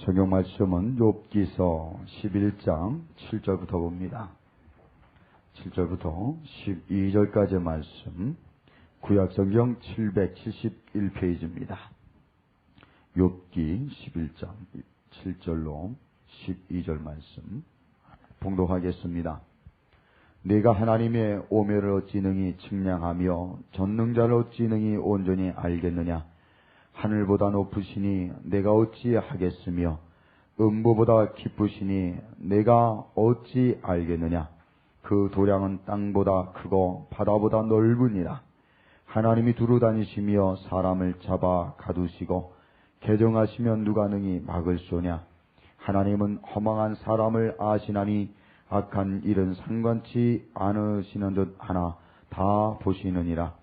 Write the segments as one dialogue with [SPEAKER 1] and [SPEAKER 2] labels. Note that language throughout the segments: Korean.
[SPEAKER 1] 성경 말씀은 욥기서 11장 7절부터 봅니다. 7절부터 12절까지의 말씀, 구약성경 771페이지입니다. 욥기 11장 7절로 12절 말씀 봉독하겠습니다. 네가 하나님의 오묘를 어찌 능히 측량하며 전능자를 어찌 능히 온전히 알겠느냐. 하늘보다 높으시니 내가 어찌 하겠으며 음부보다 깊으시니 내가 어찌 알겠느냐. 그 도량은 땅보다 크고 바다보다 넓으니라. 하나님이 두루 다니시며 사람을 잡아 가두시고 개정하시면 누가 능히 막을소냐. 하나님은 허망한 사람을 아시나니 악한 일은 상관치 않으시는 듯 하나 다 보시느니라.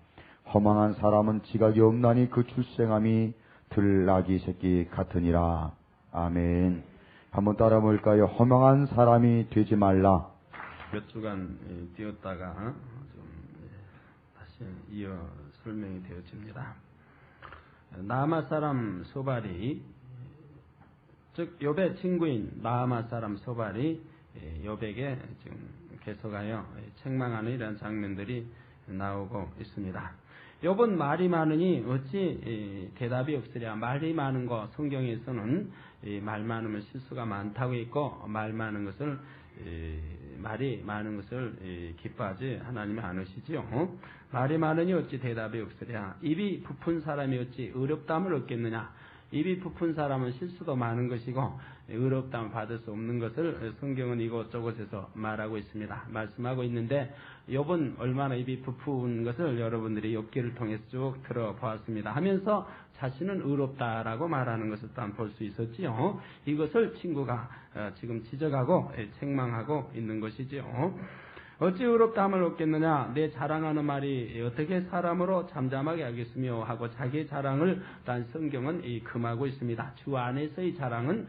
[SPEAKER 1] 허망한 사람은 지각이 없나니 그 출생함이 들나귀 새끼 같으니라. 아멘. 한번 따라 볼까요? 허망한 사람이 되지 말라.
[SPEAKER 2] 몇 주간 뛰었다가 좀 다시 이어 설명이 되어집니다. 나아마 사람 소발이, 즉 욥의 친구인 나아마 사람 소발이 욥에게 지금 계속하여 책망하는 이런 장면들이 나오고 있습니다. 욥은 말이 많으니 어찌 대답이 없으랴. 말이 많은 거, 성경에서는 말 많으면 실수가 많다고 했고, 말이 많은 것을 기뻐하지 하나님이 않으시지요. 말이 많으니 어찌 대답이 없으랴. 입이 부푼 사람이 어찌 의롭다함을 얻겠느냐. 입이 부푼 사람은 실수도 많은 것이고 의롭다함을 받을 수 없는 것을 성경은 이곳저곳에서 말하고 있습니다. 말씀하고 있는데 욥은 얼마나 입이 부푼 것을 여러분들이 욥기를 통해서 쭉 들어보았습니다. 하면서 자신은 의롭다라고 말하는 것을 또한 볼 수 있었지요. 이것을 친구가 지금 지적하고 책망하고 있는 것이지요. 어찌 의롭다함을 얻겠느냐. 내 자랑하는 말이 어떻게 사람으로 잠잠하게 하겠으며 하고 자기의 자랑을 단 성경은 금하고 있습니다. 주 안에서의 자랑은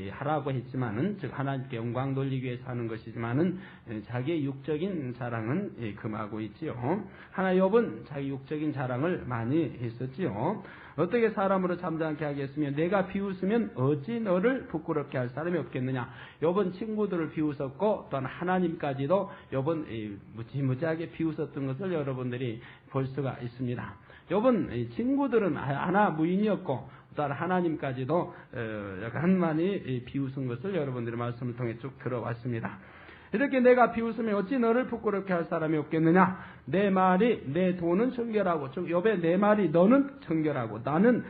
[SPEAKER 2] 하라고 했지만은, 즉 하나님께 영광 돌리기 위해서 하는 것이지만은 자기의 육적인 자랑은 금하고 있지요. 하나 욥은 자기 육적인 자랑을 많이 했었지요. 어떻게 사람으로 잠잠케 하겠으며 내가 비웃으면 어찌 너를 부끄럽게 할 사람이 없겠느냐. 욥은 친구들을 비웃었고 또한 하나님까지도 욥은 무지무지하게 비웃었던 것을 여러분들이 볼 수가 있습니다. 욥은 친구들은 하나 무인이었고 또한 하나님까지도 약간 많이 비웃은 것을 여러분들의 말씀을 통해 쭉 들어왔습니다. 이렇게 내가 비웃으면 어찌 너를 부끄럽게 할 사람이 없겠느냐. 내 말이 내 돈은 정결하고, 즉 욥의 내 말이 너는 정결하고 나는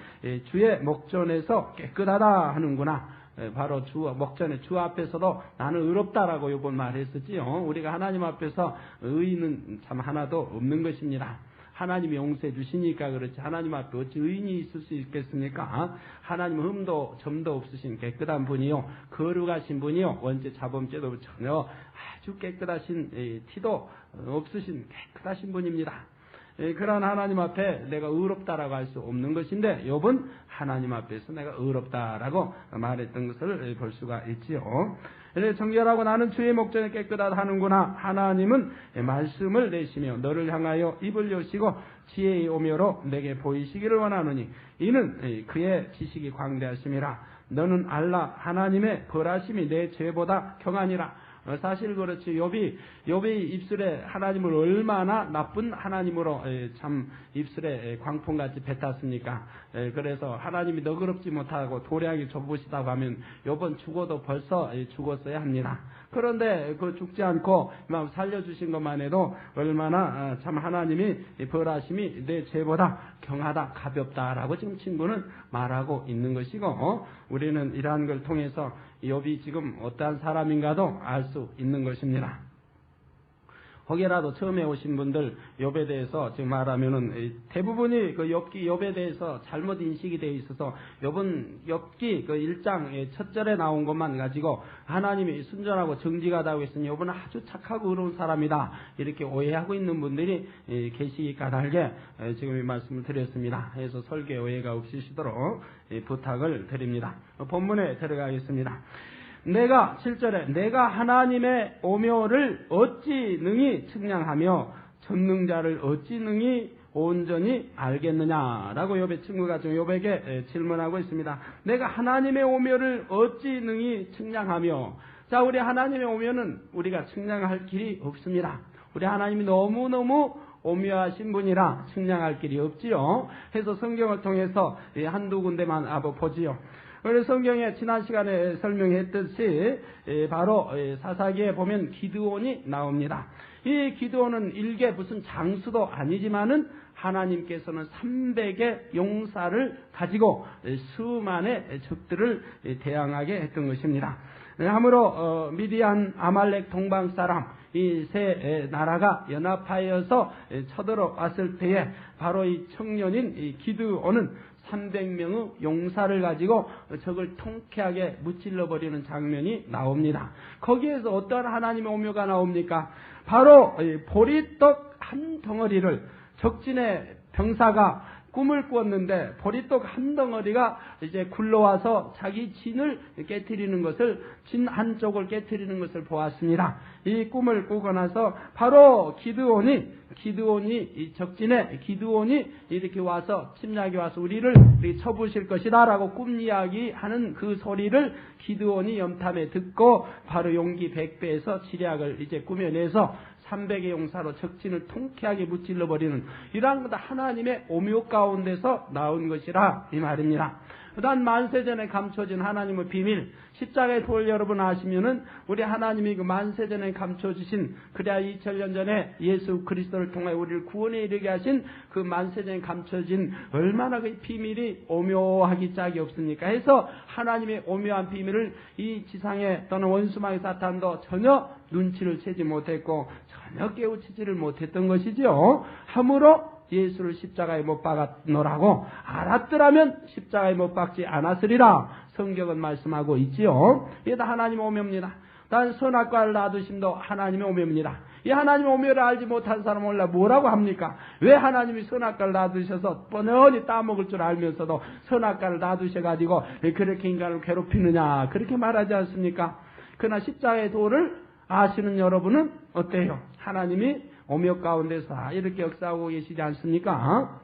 [SPEAKER 2] 주의 목전에서 깨끗하다 하는구나. 바로 주 목전에 주 앞에서도 나는 의롭다라고 욥은 말했었지요. 우리가 하나님 앞에서 의인은 참 하나도 없는 것입니다. 하나님이 용서해 주시니까 그렇지 하나님 앞에 어찌 의인이 있을 수 있겠습니까? 하나님은 흠도 점도 없으신 깨끗한 분이요 거룩하신 분이요 원죄 자범죄도 전혀 아주 깨끗하신 티도 없으신 깨끗하신 분입니다. 그러한 하나님 앞에 내가 의롭다라고 할 수 없는 것인데 욥은 하나님 앞에서 내가 의롭다라고 말했던 것을 볼 수가 있지요. 정결하고 나는 주의 목전에 깨끗하다 하는구나. 하나님은 말씀을 내시며 너를 향하여 입을 여시고 지혜의 오묘로 내게 보이시기를 원하노니 이는 그의 지식이 광대하심이라. 너는 알라. 하나님의 벌하심이 내 죄보다 경하니라. 사실 그렇지. 욥이 입술에 하나님을 얼마나 나쁜 하나님으로 참 입술에 광풍같이 뱉었습니까? 그래서 하나님이 너그럽지 못하고 도량이 좁으시다고 하면 욥은 죽어도 벌써 죽었어야 합니다. 그런데 그 죽지 않고 살려주신 것만 해도 얼마나 참 하나님이 벌하심이 내 죄보다 경하다 가볍다라고 지금 친구는 말하고 있는 것이고, 우리는 이러한 걸 통해서 욥이 지금 어떠한 사람인가도 알 수 있는 것입니다. 혹여라도 처음에 오신 분들 욥에 대해서 지금 말하면은 대부분이 그 욥에 대해서 잘못 인식이 되어 있어서 욥은 욥기 그 1장 첫 절에 나온 것만 가지고 하나님이 순전하고 정직하다고 했으니 욥은 아주 착하고 의로운 사람이다 이렇게 오해하고 있는 분들이 계시기 까닭에 지금 이 말씀을 드렸습니다. 해서 설계 오해가 없으시도록 부탁을 드립니다. 본문에 들어가겠습니다. 내가 7절에 내가 하나님의 오묘를 어찌 능히 측량하며 전능자를 어찌 능히 온전히 알겠느냐라고 욥의 친구가 욥에게 질문하고 있습니다. 내가 하나님의 오묘를 어찌 능히 측량하며. 자, 우리 하나님의 오묘는 우리가 측량할 길이 없습니다. 우리 하나님이 너무너무 오묘하신 분이라 측량할 길이 없지요. 해서 성경을 통해서 한두 군데만 보지요. 그래서 성경에 지난 시간에 설명했듯이 바로 사사기에 보면 기드온이 나옵니다. 이 기드온은 일개 무슨 장수도 아니지만은 하나님께서는 300의 용사를 가지고 수만의 적들을 대항하게 했던 것입니다. 함으로 미디안, 아말렉 동방 사람 이 세 나라가 연합하여서 쳐들어왔을 때에 바로 이 청년인 이 기드온은 300명의 용사를 가지고 적을 통쾌하게 무찔러버리는 장면이 나옵니다. 거기에서 어떤 하나님의 오묘가 나옵니까? 바로 보리떡 한 덩어리를 적진의 병사가 꿈을 꾸었는데 보리떡 한 덩어리가 이제 굴러와서 자기 진을 깨트리는 것을, 진 한쪽을 깨트리는 것을 보았습니다. 이 꿈을 꾸고 나서 바로 기드온이 이 적진에 기드온이 이렇게 와서 침략이 와서 우리를 이렇게 쳐부실 것이다라고 꿈 이야기하는 그 소리를 기드온이 염탐에 듣고 바로 용기 100배에서 지략을 이제 꾸며내서 300의 용사로 적진을 통쾌하게 무찔러버리는 이러한 것도 하나님의 오묘 가운데서 나온 것이라 이 말입니다. 그다음 만세전에 감춰진 하나님의 비밀, 십자가의 돌 여러분 아시면은 우리 하나님이 그 만세전에 감춰주신, 그래야 2000년 전에 예수 그리스도를 통해 우리를 구원에 이르게 하신 그 만세전에 감춰진 얼마나 그 비밀이 오묘하기 짝이 없습니까? 해서 하나님의 오묘한 비밀을 이 지상에 또는 원수마귀 사탄도 전혀 눈치를 채지 못했고 전혀 깨우치지를 못했던 것이죠. 함으로 예수를 십자가에 못 박았노라고 알았더라면 십자가에 못 박지 않았으리라 성경은 말씀하고 있지요. 이게 다 하나님의 오묘입니다. 단 선악과를 놔두심도 하나님의 오묘입니다. 이 하나님의 오묘를 알지 못한 사람은 몰라 뭐라고 합니까? 왜 하나님이 선악과를 놔두셔서 뻔뻔히 따먹을 줄 알면서도 선악과를 놔두셔가지고 그렇게 인간을 괴롭히느냐 그렇게 말하지 않습니까? 그러나 십자가의 도를 아시는 여러분은 어때요? 하나님이 오묘 가운데서 이렇게 역사하고 계시지 않습니까?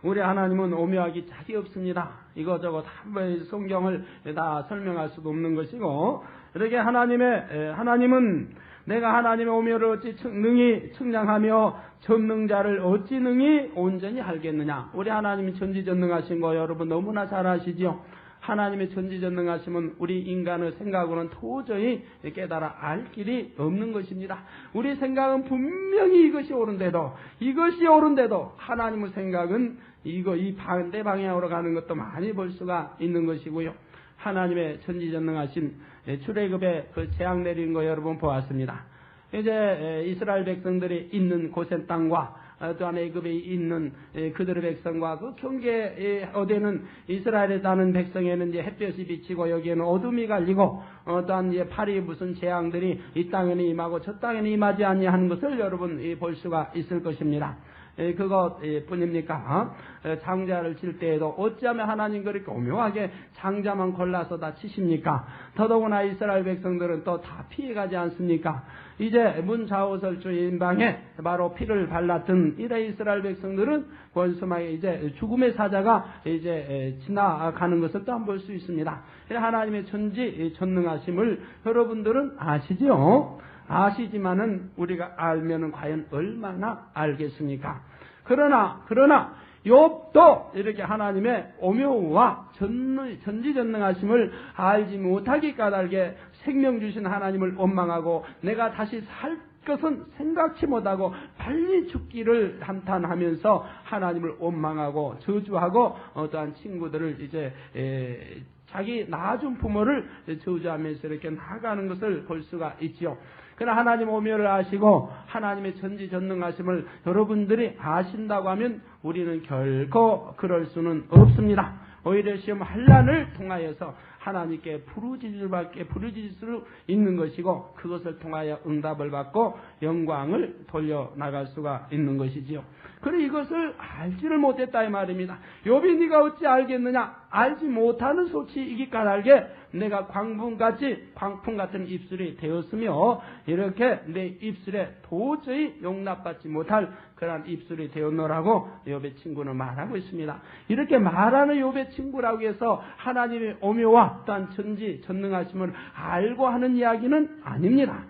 [SPEAKER 2] 우리 하나님은 오묘하기 짝이 없습니다. 이거저거 다 성경을 다 설명할 수도 없는 것이고, 이렇게 하나님은 내가 하나님의 오묘를 어찌 능히 측량하며 전능자를 어찌 능히 온전히 알겠느냐. 우리 하나님이 전지전능하신 거 여러분 너무나 잘 아시죠? 하나님의 전지전능하심은 우리 인간의 생각으로는 도저히 깨달아 알 길이 없는 것입니다. 우리 생각은 분명히 이것이 옳은데도 하나님의 생각은 이 반대 방향으로 가는 것도 많이 볼 수가 있는 것이고요. 하나님의 전지전능하심, 출애굽에 그 재앙 내리는 거 여러분 보았습니다. 이제 이스라엘 백성들이 있는 고센 땅과 또한 애굽에 있는 그들의 백성과 그 경계 어디에는 이스라엘에 사는 백성에는 이제 햇볕이 비치고 여기에는 어둠이 갈리고 또한 이제 파리 무슨 재앙들이 이 땅에는 임하고 저 땅에는 임하지 아니하는 것을 여러분 볼 수가 있을 것입니다. 그것 뿐입니까? 장자를 칠 때에도 어찌하면 하나님 그렇게 오묘하게 장자만 골라서 다 치십니까? 더더구나 이스라엘 백성들은 또 다 피해가지 않습니까? 이제 문좌우설주 인방에 바로 피를 발랐던 이래 이스라엘 백성들은 원수마의 이제 죽음의 사자가 이제 지나가는 것을 또 볼 수 있습니다. 하나님의 전지전능하심을 여러분들은 아시죠? 아시지만은 우리가 알면은 과연 얼마나 알겠습니까? 그러나 욥도 이렇게 하나님의 오묘와 전지전능하심을 알지 못하기 까닭에 생명 주신 하나님을 원망하고 내가 다시 살 것은 생각치 못하고 빨리 죽기를 감탄하면서 하나님을 원망하고 저주하고 어떠한 친구들을 이제 자기 낳아준 부모를 저주하면서 이렇게 나아가는 것을 볼 수가 있지요. 그러나 하나님 오묘를 아시고 하나님의 전지전능하심을 여러분들이 아신다고 하면 우리는 결코 그럴 수는 없습니다. 오히려 시험 환난을 통하여서 하나님께 부르짖을 수 있는 것이고 그것을 통하여 응답을 받고 영광을 돌려나갈 수가 있는 것이지요. 그래 이것을 알지를 못했다 이 말입니다. 욥이 네가 어찌 알겠느냐? 알지 못하는 소치이기 까닭에 내가 광풍 같은 입술이 되었으며 이렇게 내 입술에 도저히 용납받지 못할 그러한 입술이 되었노라고 욥의 친구는 말하고 있습니다. 이렇게 말하는 욥의 친구라고 해서 하나님의 오묘와 또한 전능하심을 알고 하는 이야기는 아닙니다.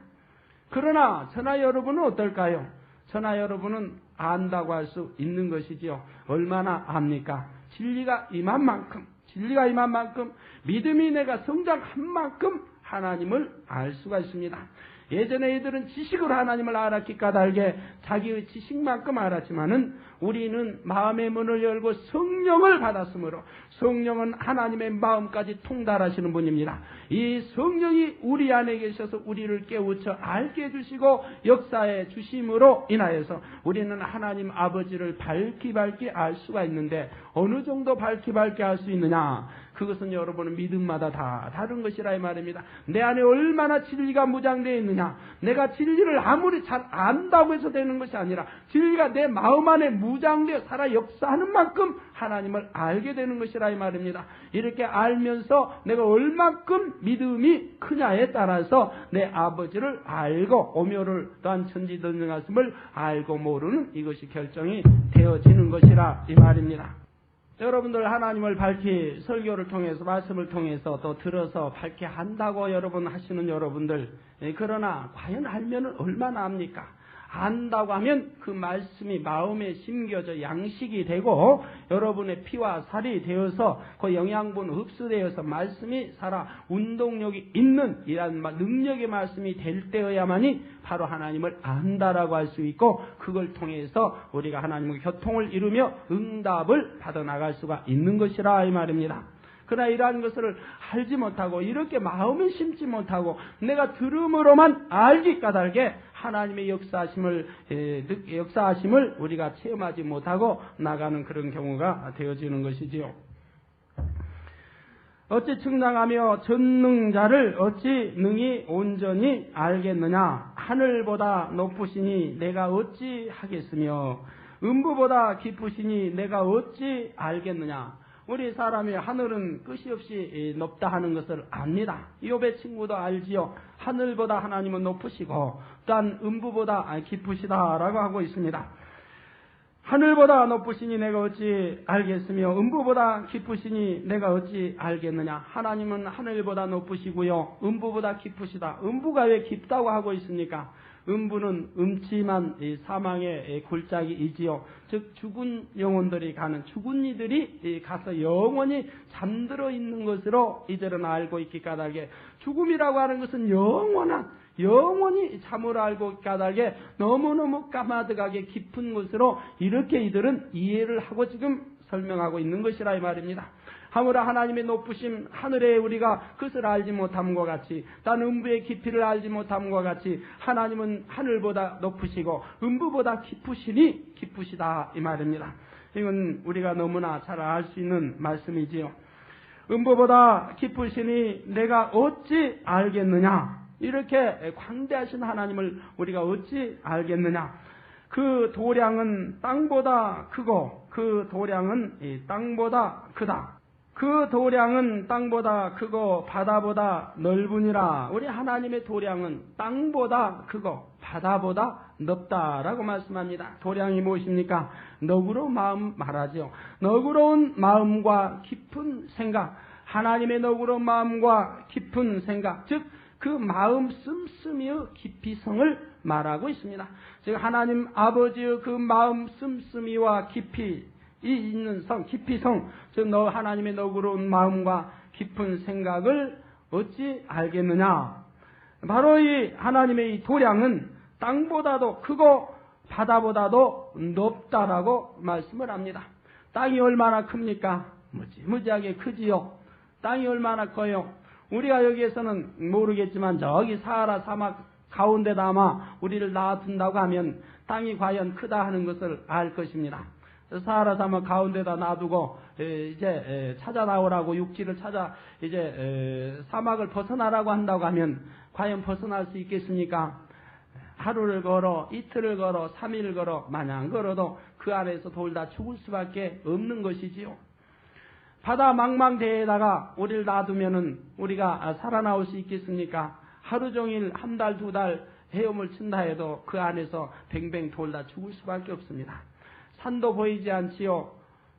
[SPEAKER 2] 그러나 저나 여러분은 어떨까요? 저나 여러분은 안다고 할 수 있는 것이지요. 얼마나 압니까? 진리가 임한 만큼 믿음이 내가 성장한 만큼 하나님을 알 수가 있습니다. 예전에 이들은 지식으로 하나님을 알았기 까닭에 자기의 지식만큼 알았지만은 우리는 마음의 문을 열고 성령을 받았으므로 성령은 하나님의 마음까지 통달하시는 분입니다. 이 성령이 우리 안에 계셔서 우리를 깨우쳐 알게 해주시고 역사해 주심으로 인하여서 우리는 하나님 아버지를 밝히 알 수가 있는데 어느 정도 밝히 알 수 있느냐? 그것은 여러분은 믿음마다 다 다른 것이라 이 말입니다. 내 안에 얼마나 진리가 무장되어 있느냐. 내가 진리를 아무리 잘 안다고 해서 되는 것이 아니라 진리가 내 마음 안에 무장되어 살아 역사하는 만큼 하나님을 알게 되는 것이라 이 말입니다. 이렇게 알면서 내가 얼만큼 믿음이 크냐에 따라서 내 아버지를 알고 오묘를 또한 천지전능하심을 알고 모르는 이것이 결정이 되어지는 것이라 이 말입니다. 여러분들 하나님을 밝히 설교를 통해서 말씀을 통해서 또 들어서 밝히 한다고 여러분 하시는 여러분들, 그러나 과연 알면 얼마나 압니까? 안다고 하면 그 말씀이 마음에 심겨져 양식이 되고 여러분의 피와 살이 되어서 그 영양분 흡수되어서 말씀이 살아 운동력이 있는 이런 능력의 말씀이 될 때여야만이 바로 하나님을 안다라고 할 수 있고 그걸 통해서 우리가 하나님과 교통을 이루며 응답을 받아나갈 수가 있는 것이라 이 말입니다. 그러나 이러한 것을 알지 못하고 이렇게 마음에 심지 못하고 내가 들음으로만 알기 까닭에 하나님의 역사하심을 우리가 체험하지 못하고 나가는 그런 경우가 되어지는 것이지요. 어찌 측량하며 전능자를 어찌 능히 온전히 알겠느냐? 하늘보다 높으시니 내가 어찌 하겠으며 음부보다 깊으시니 내가 어찌 알겠느냐? 우리 사람이 하늘은 끝이 없이 높다 하는 것을 압니다. 욥의 친구도 알지요. 하늘보다 하나님은 높으시고 또한 음부보다 깊으시다라고 하고 있습니다. 하늘보다 높으시니 내가 어찌 알겠으며 음부보다 깊으시니 내가 어찌 알겠느냐. 하나님은 하늘보다 높으시고요. 음부보다 깊으시다. 음부가 왜 깊다고 하고 있습니까? 음부는 음침한 사망의 골짜기이지요. 즉 죽은 영혼들이 가는 죽은 이들이 가서 영원히 잠들어 있는 것으로 이들은 알고 있기 까닭에 죽음이라고 하는 것은 영원히 잠을 알고 있기 까닭에 너무너무 까마득하게 깊은 것으로 이렇게 이들은 이해를 하고 지금 설명하고 있는 것이라 이 말입니다. 하물어 하나님의 높으심 하늘에 우리가 그것을 알지 못함과 같이 단 음부의 깊이를 알지 못함과 같이 하나님은 하늘보다 높으시고 음부보다 깊으시다 이 말입니다. 이건 우리가 너무나 잘 알 수 있는 말씀이지요. 음부보다 깊으시니 내가 어찌 알겠느냐. 이렇게 광대하신 하나님을 우리가 어찌 알겠느냐. 그 도량은 땅보다 크고 그 도량은 땅보다 크다. 그 도량은 땅보다 크고 바다보다 넓으니라. 우리 하나님의 도량은 땅보다 크고 바다보다 넓다라고 말씀합니다. 도량이 무엇입니까? 너그러운 마음 말하죠. 너그러운 마음과 깊은 생각, 하나님의 너그러운 마음과 깊은 생각, 즉 그 마음 씀씀이의 깊이성을 말하고 있습니다. 즉 하나님 아버지의 그 마음 씀씀이와 깊이 이 있는 성, 깊이성, 즉 너 하나님의 너그러운 마음과 깊은 생각을 어찌 알겠느냐? 바로 이 하나님의 이 도량은 땅보다도 크고 바다보다도 높다라고 말씀을 합니다. 땅이 얼마나 큽니까? 무지무지하게 크지요. 땅이 얼마나 커요? 우리가 여기에서는 모르겠지만 저기 사하라 사막 가운데다 아마 우리를 놔둔다고 하면 땅이 과연 크다 하는 것을 알 것입니다. 사하라 사막 가운데다 놔두고 이제 찾아 나오라고 육지를 찾아 이제 사막을 벗어나라고 한다고 하면 과연 벗어날 수 있겠습니까? 하루를 걸어 이틀을 걸어 3일을 걸어 마냥 걸어도 그 안에서 돌다 죽을 수밖에 없는 것이지요. 바다 망망대해에다가 우리를 놔두면은 우리가 살아나올 수 있겠습니까? 하루 종일 한 달, 두 달 헤엄을 친다 해도 그 안에서 뱅뱅 돌다 죽을 수밖에 없습니다. 산도 보이지 않지요.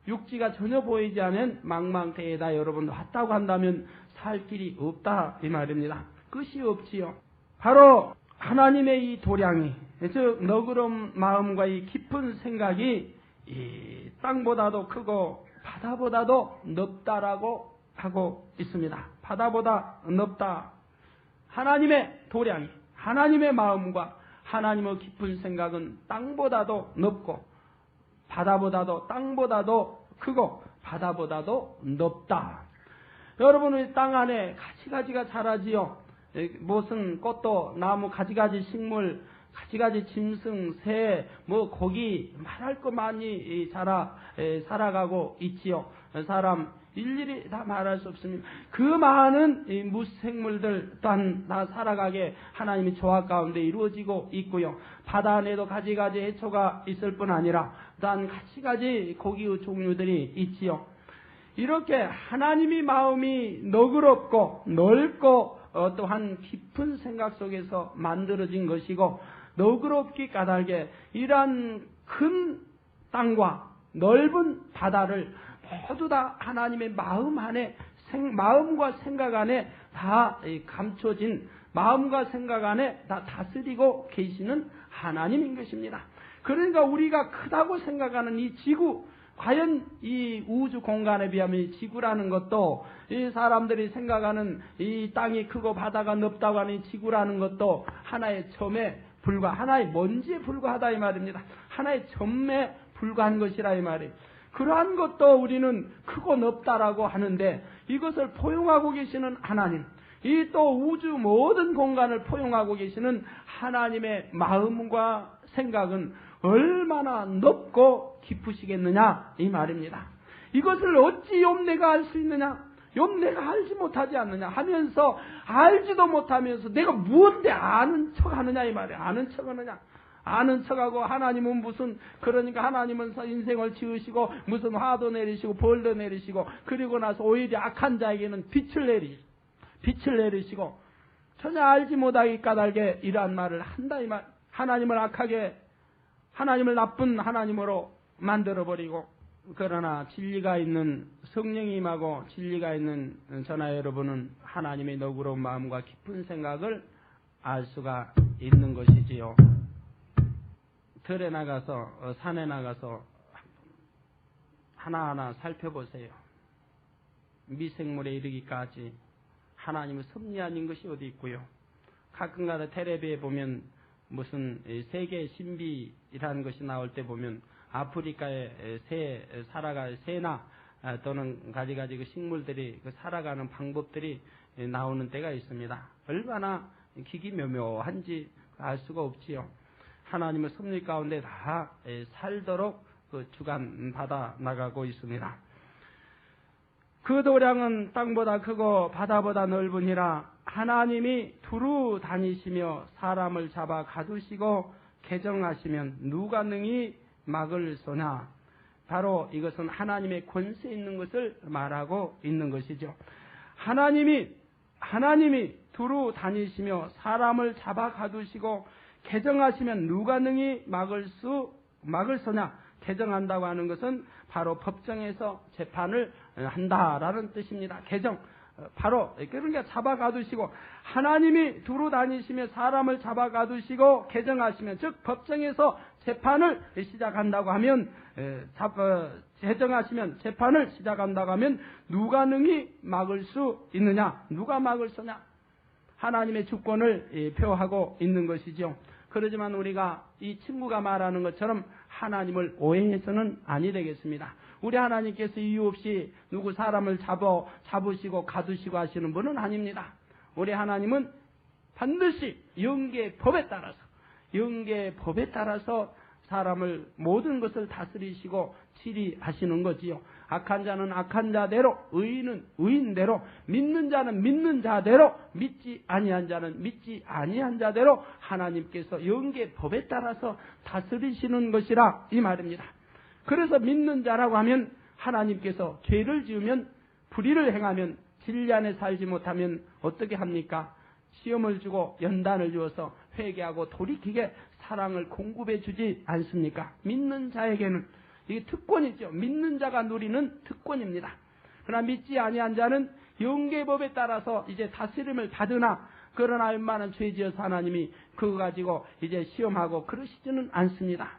[SPEAKER 2] 육지가 전혀 보이지 않은 망망대해에다 여러분 왔다고 한다면 살 길이 없다 이 말입니다. 끝이 없지요. 바로 하나님의 이 도량이, 즉 너그러운 마음과 이 깊은 생각이 이 땅보다도 크고 바다보다도 넓다라고 하고 있습니다. 바다보다 넓다. 하나님의 도량이, 하나님의 마음과 하나님의 깊은 생각은 땅보다도 넓고 바다보다도 땅보다도 크고 바다보다도 넓다. 여러분의 땅 안에 가지가지가 자라지요. 무슨 꽃도 나무 가지가지 식물, 가지가지 짐승, 새, 고기 말할 것 많이 살아가고 있지요. 사람 일일이 다 말할 수 없습니다. 그 많은 이 무생물들 또한 다 살아가게 하나님의 조합 가운데 이루어지고 있고요. 바다 안에도 가지가지 해초가 있을 뿐 아니라 또한 가지가지 고기의 종류들이 있지요. 이렇게 하나님의 마음이 너그럽고 넓고 또한 깊은 생각 속에서 만들어진 것이고 너그럽기 까닭에 이러한 큰 땅과 넓은 바다를 모두 다 하나님의 마음 안에 마음과 생각 안에 다 감춰진 마음과 생각 안에 다 다스리고 계시는 하나님인 것입니다. 그러니까 우리가 크다고 생각하는 이 지구, 과연 이 우주 공간에 비하면 이 지구라는 것도 이 사람들이 생각하는 이 땅이 크고 바다가 넓다고 하는 이 지구라는 것도 하나의 점에 불과, 하나의 먼지에 불과하다 이 말입니다. 하나의 점에 불과한 것이라 이 말이에요. 그러한 것도 우리는 크고 넓다라고 하는데 이것을 포용하고 계시는 하나님, 이 또 우주 모든 공간을 포용하고 계시는 하나님의 마음과 생각은 얼마나 넓고 깊으시겠느냐 이 말입니다. 이것을 어찌 욥내가 알 수 있느냐? 욥내가 알지 못하지 않느냐 하면서 알지도 못하면서 내가 무언데 아는 척하느냐 이 말이에요. 아는 척하느냐? 아는 척하고 하나님은 무슨, 그러니까 하나님은 인생을 지으시고 무슨 화도 내리시고 벌도 내리시고 그리고 나서 오히려 악한 자에게는 빛을 내리시고 전혀 알지 못하기 까닭에 이러한 말을 한다 이 말. 하나님을 악하게, 하나님을 나쁜 하나님으로 만들어버리고, 그러나 진리가 있는 성령이 임하고 진리가 있는 저나 여러분은 하나님의 너그러운 마음과 깊은 생각을 알 수가 있는 것이지요. 들에 나가서 산에 나가서 하나하나 살펴보세요. 미생물에 이르기까지 하나님의 섭리 아닌 것이 어디 있고요. 가끔가다 텔레비에 보면 무슨 세계 신비라는 것이 나올 때 보면 아프리카의 새나 또는 가지가지 그 식물들이 살아가는 방법들이 나오는 때가 있습니다. 얼마나 기기묘묘한지 알 수가 없지요. 하나님의 섭리 가운데 다 살도록 주관 받아 나가고 있습니다. 그 도량은 땅보다 크고 바다보다 넓으니라. 하나님이 두루 다니시며 사람을 잡아 가두시고 개정하시면 누가 능히 막을 소냐. 바로 이것은 하나님의 권세 있는 것을 말하고 있는 것이죠. 하나님이 두루 다니시며 사람을 잡아 가두시고 개정하시면 누가 능히 막을 소냐. 개정한다고 하는 것은 바로 법정에서 재판을 한다라는 뜻입니다. 개정. 바로 그러니까 잡아 가두시고, 하나님이 두루 다니시며 사람을 잡아 가두시고 개정하시면, 즉 법정에서 재판을 시작한다고 하면, 개정하시면 재판을 시작한다고 하면 누가 능히 막을 수 있느냐? 누가 막을 서냐? 하나님의 주권을 표하고 있는 것이죠. 그러지만 우리가 이 친구가 말하는 것처럼 하나님을 오해해서는 아니 되겠습니다. 우리 하나님께서 이유 없이 누구 사람을 잡으시고 가두시고 하시는 분은 아닙니다. 우리 하나님은 반드시 영계의 법에 따라서 사람을 모든 것을 다스리시고 치리하시는 거지요. 악한 자는 악한 자대로, 의인은 의인대로, 믿는 자는 믿는 자대로, 믿지 아니한 자는 믿지 아니한 자대로 하나님께서 영계의 법에 따라서 다스리시는 것이라 이 말입니다. 그래서 믿는 자라고 하면 하나님께서 죄를 지으면 불의를 행하면 진리 안에 살지 못하면 어떻게 합니까? 시험을 주고 연단을 주어서 회개하고 돌이키게 사랑을 공급해 주지 않습니까? 믿는 자에게는 이게 특권이죠. 믿는 자가 누리는 특권입니다. 그러나 믿지 아니한 자는 영계법에 따라서 이제 다스림을 받으나 그러나 얼마나 죄 지어서 하나님이 그거 가지고 이제 시험하고 그러시지는 않습니다.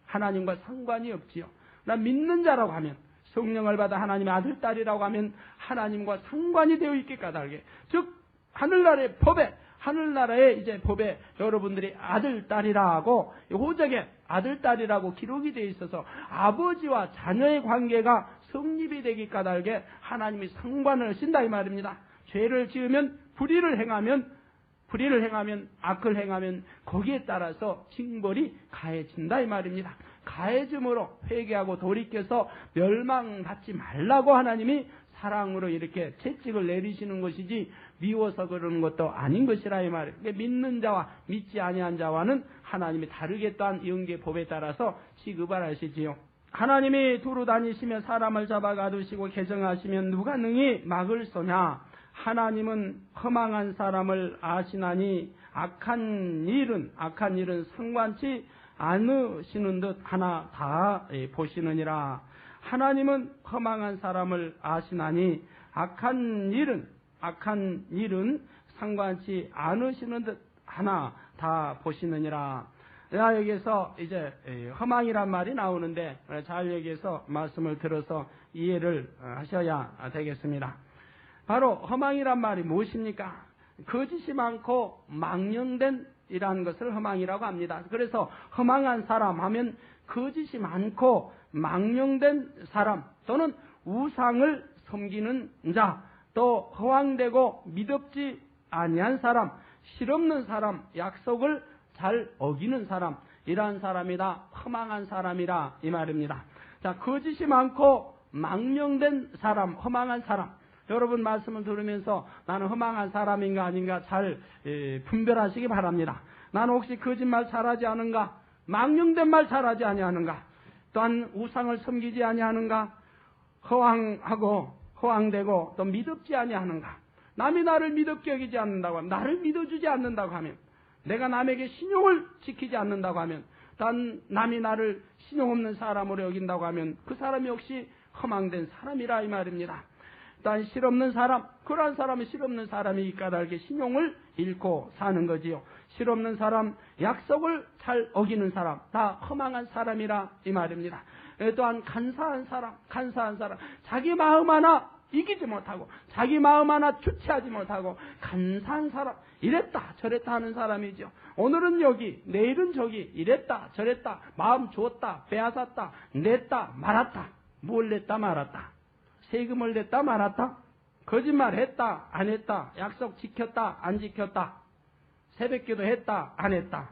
[SPEAKER 2] 하나님과 상관이 없지요. 나 믿는 자라고 하면 성령을 받아 하나님의 아들, 딸이라고 하면 하나님과 상관이 되어 있게 까닭에 즉 하늘나라의 법에 하늘나라의 이제 법에 여러분들이 아들, 딸이라고 호적에 아들, 딸이라고 기록이 되어 있어서 아버지와 자녀의 관계가 성립이 되기 까닭에 하나님이 상관을 하신다 이 말입니다. 죄를 지으면 불의를 행하면 악을 행하면 거기에 따라서 징벌이 가해진다 이 말입니다. 가해짐으로 회개하고 돌이켜서 멸망받지 말라고 하나님이 사랑으로 이렇게 채찍을 내리시는 것이지 미워서 그러는 것도 아닌 것이라 이 말이에요. 그러니까 믿는 자와 믿지 아니한 자와는 하나님이 다르게 또한 영계 법에 따라서 취급을 하시지요. 하나님이 두루 다니시며 사람을 잡아 가두시고 개정하시면 누가 능히 막을 소냐. 하나님은 허망한 사람을 아시나니 악한 일은 상관치 않으시는 듯 하나 다 보시느니라. 하나님은 허망한 사람을 아시나니 악한 일은 상관치 않으시는 듯 하나 다 보시느니라. 여기에서 이제 허망이란 말이 나오는데 잘 여기에서 말씀을 들어서 이해를 하셔야 되겠습니다. 바로 허망이란 말이 무엇입니까? 거짓이 많고 망령된 이라는 것을 허망이라고 합니다. 그래서 허망한 사람 하면 거짓이 많고 망령된 사람 또는 우상을 섬기는 자, 또 허황되고 믿음지 아니한 사람, 실없는 사람, 약속을 잘 어기는 사람, 이러한 사람이다. 허망한 사람이라 이 말입니다. 자, 거짓이 많고 망령된 사람, 허망한 사람. 여러분 말씀을 들으면서 나는 허망한 사람인가 아닌가 잘 분별하시기 바랍니다. 나는 혹시 거짓말 잘하지 않은가? 망령된 말 잘하지 아니하는가? 또한 우상을 섬기지 아니하는가? 허황되고 또 믿음지 아니하는가? 남이 나를 믿음게 여기지 않는다고 하면, 나를 믿어주지 않는다고 하면, 내가 남에게 신용을 지키지 않는다고 하면, 단 남이 나를 신용 없는 사람으로 여긴다고 하면 그 사람이 역시 허망된 사람이라 이 말입니다. 단 실없는 사람, 그러한 사람은 실없는 사람이 까닭에 신용을 잃고 사는 거지요. 실없는 사람, 약속을 잘 어기는 사람, 다 허망한 사람이라 이 말입니다. 또한 간사한 사람, 자기 마음 하나 이기지 못하고 자기 마음 하나 주체하지 못하고 간사한 사람, 이랬다 저랬다 하는 사람이죠. 오늘은 여기, 내일은 저기, 이랬다 저랬다, 마음 줬다 빼앗았다, 냈다 말았다. 뭘 냈다 말았다? 세금을 냈다 말았다? 거짓말했다 안 했다? 약속 지켰다 안 지켰다? 새벽기도 했다 안 했다?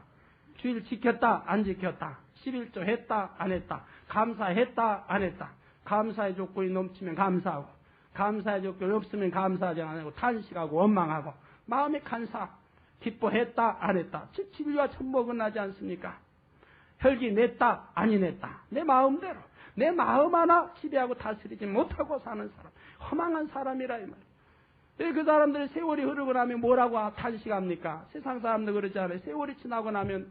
[SPEAKER 2] 주일 지켰다 안 지켰다? 11조 했다 안 했다? 감사했다 안 했다? 감사의 조건이 넘치면 감사하고, 감사의 조건이 없으면 감사하지 않고 탄식하고 원망하고, 마음의 간사, 기뻐했다 안 했다? 진리와 천복은 나지 않습니까? 혈기 냈다 아니 냈다? 내 마음대로 내 마음 하나 지배하고 다스리지 못하고 사는 사람, 허망한 사람이라 이 말이에요. 그 사람들이 세월이 흐르고 나면 뭐라고 탄식합니까? 세상 사람들 그러지 않아요. 세월이 지나고 나면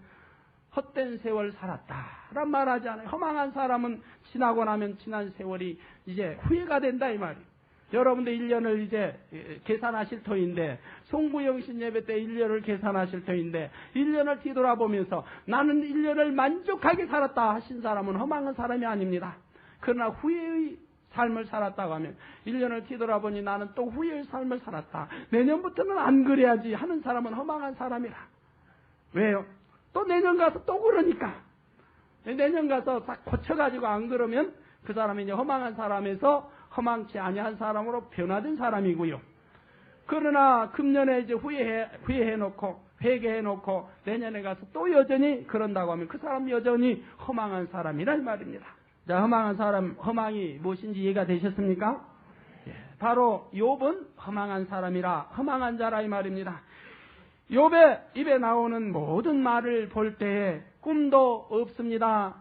[SPEAKER 2] 헛된 세월 살았다란 말하지 않아요. 허망한 사람은 지나고 나면 지난 세월이 이제 후회가 된다 이 말이에요. 여러분들 1년을 이제 계산하실 터인데, 송구영신 예배 때 1년을 계산하실 터인데 1년을 뒤돌아보면서 나는 1년을 만족하게 살았다 하신 사람은 허망한 사람이 아닙니다. 그러나 후회의 삶을 살았다고 하면, 1년을 뒤돌아보니 나는 또 후회의 삶을 살았다, 내년부터는 안 그래야지 하는 사람은 허망한 사람이라. 왜요? 또 내년 가서 또 그러니까. 내년 가서 딱 고쳐가지고 안 그러면 그 사람이 이제 허망한 사람에서 허망치 아니한 사람으로 변화된 사람이고요. 그러나 금년에 이제 후회해놓고 회개해놓고 내년에 가서 또 여전히 그런다고 하면 그 사람 여전히 허망한 사람이라 이 말입니다. 자, 허망한 사람, 허망이 무엇인지 이해가 되셨습니까? 바로 욥은 허망한 사람이라, 허망한 자라 이 말입니다. 욥의 입에 나오는 모든 말을 볼 때에 꿈도 없습니다.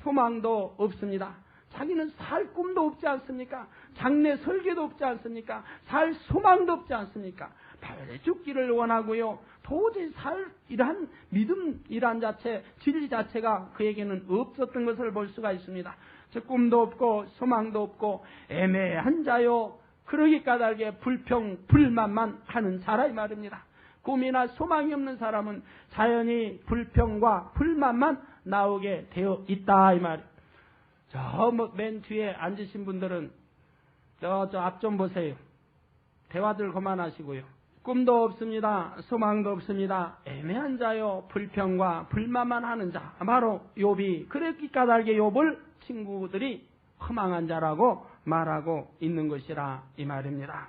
[SPEAKER 2] 소망도 없습니다. 자기는 살 꿈도 없지 않습니까? 장래 설계도 없지 않습니까? 살 소망도 없지 않습니까? 빨리 죽기를 원하고요. 도저히 살 이러한 믿음이란 자체, 진리 자체가 그에게는 없었던 것을 볼 수가 있습니다. 즉 꿈도 없고 소망도 없고 애매한 자요. 그러기 까닭에 불평, 불만만 하는 자라 이 말입니다. 꿈이나 소망이 없는 사람은 자연히 불평과 불만만 나오게 되어 있다 이 말이에요. 맨 뒤에 앉으신 분들은 저 앞 좀 보세요. 대화들 그만하시고요. 꿈도 없습니다. 소망도 없습니다. 애매한 자요. 불평과 불만만 하는 자. 바로 욥이 그랬기 까닭에 욥을 친구들이 허망한 자라고 말하고 있는 것이라 이 말입니다.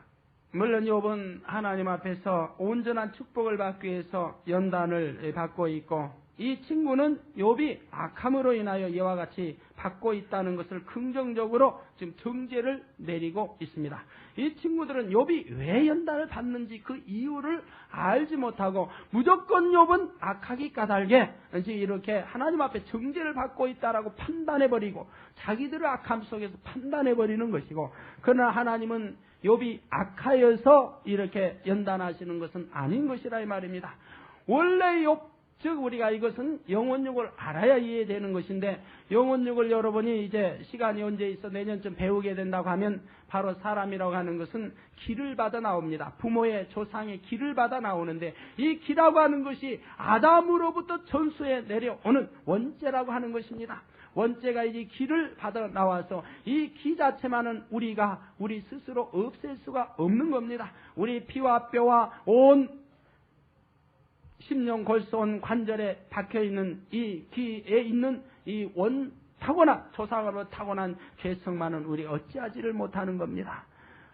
[SPEAKER 2] 물론 욥은 하나님 앞에서 온전한 축복을 받기 위해서 연단을 받고 있고 이 친구는 욥이 악함으로 인하여 이와 같이 받고 있다는 것을 긍정적으로 지금 정죄를 내리고 있습니다. 이 친구들은 욥이 왜 연단을 받는지 그 이유를 알지 못하고 무조건 욥은 악하기 까닭에 이렇게 하나님 앞에 정죄를 받고 있다라고 판단해버리고 자기들의 악함 속에서 판단해버리는 것이고, 그러나 하나님은 욥이 악하여서 이렇게 연단하시는 것은 아닌 것이라 이 말입니다. 원래 욥, 즉 우리가 이것은 영혼육을 알아야 이해되는 것인데, 영혼육을 여러분이 이제 시간이 언제 있어 내년쯤 배우게 된다고 하면 바로 사람이라고 하는 것은 기를 받아 나옵니다. 부모의 조상의 기를 받아 나오는데, 이 기라고 하는 것이 아담으로부터 전수에 내려오는 원죄라고 하는 것입니다. 원죄가 이제 기를 받아 나와서 이 기 자체만은 우리 스스로 없앨 수가 없는 겁니다. 우리 피와 뼈와 온 심령 골수온 관절에 박혀있는 이 기에 있는 이 타고난 조상으로 타고난 죄성만은 우리 어찌하지를 못하는 겁니다.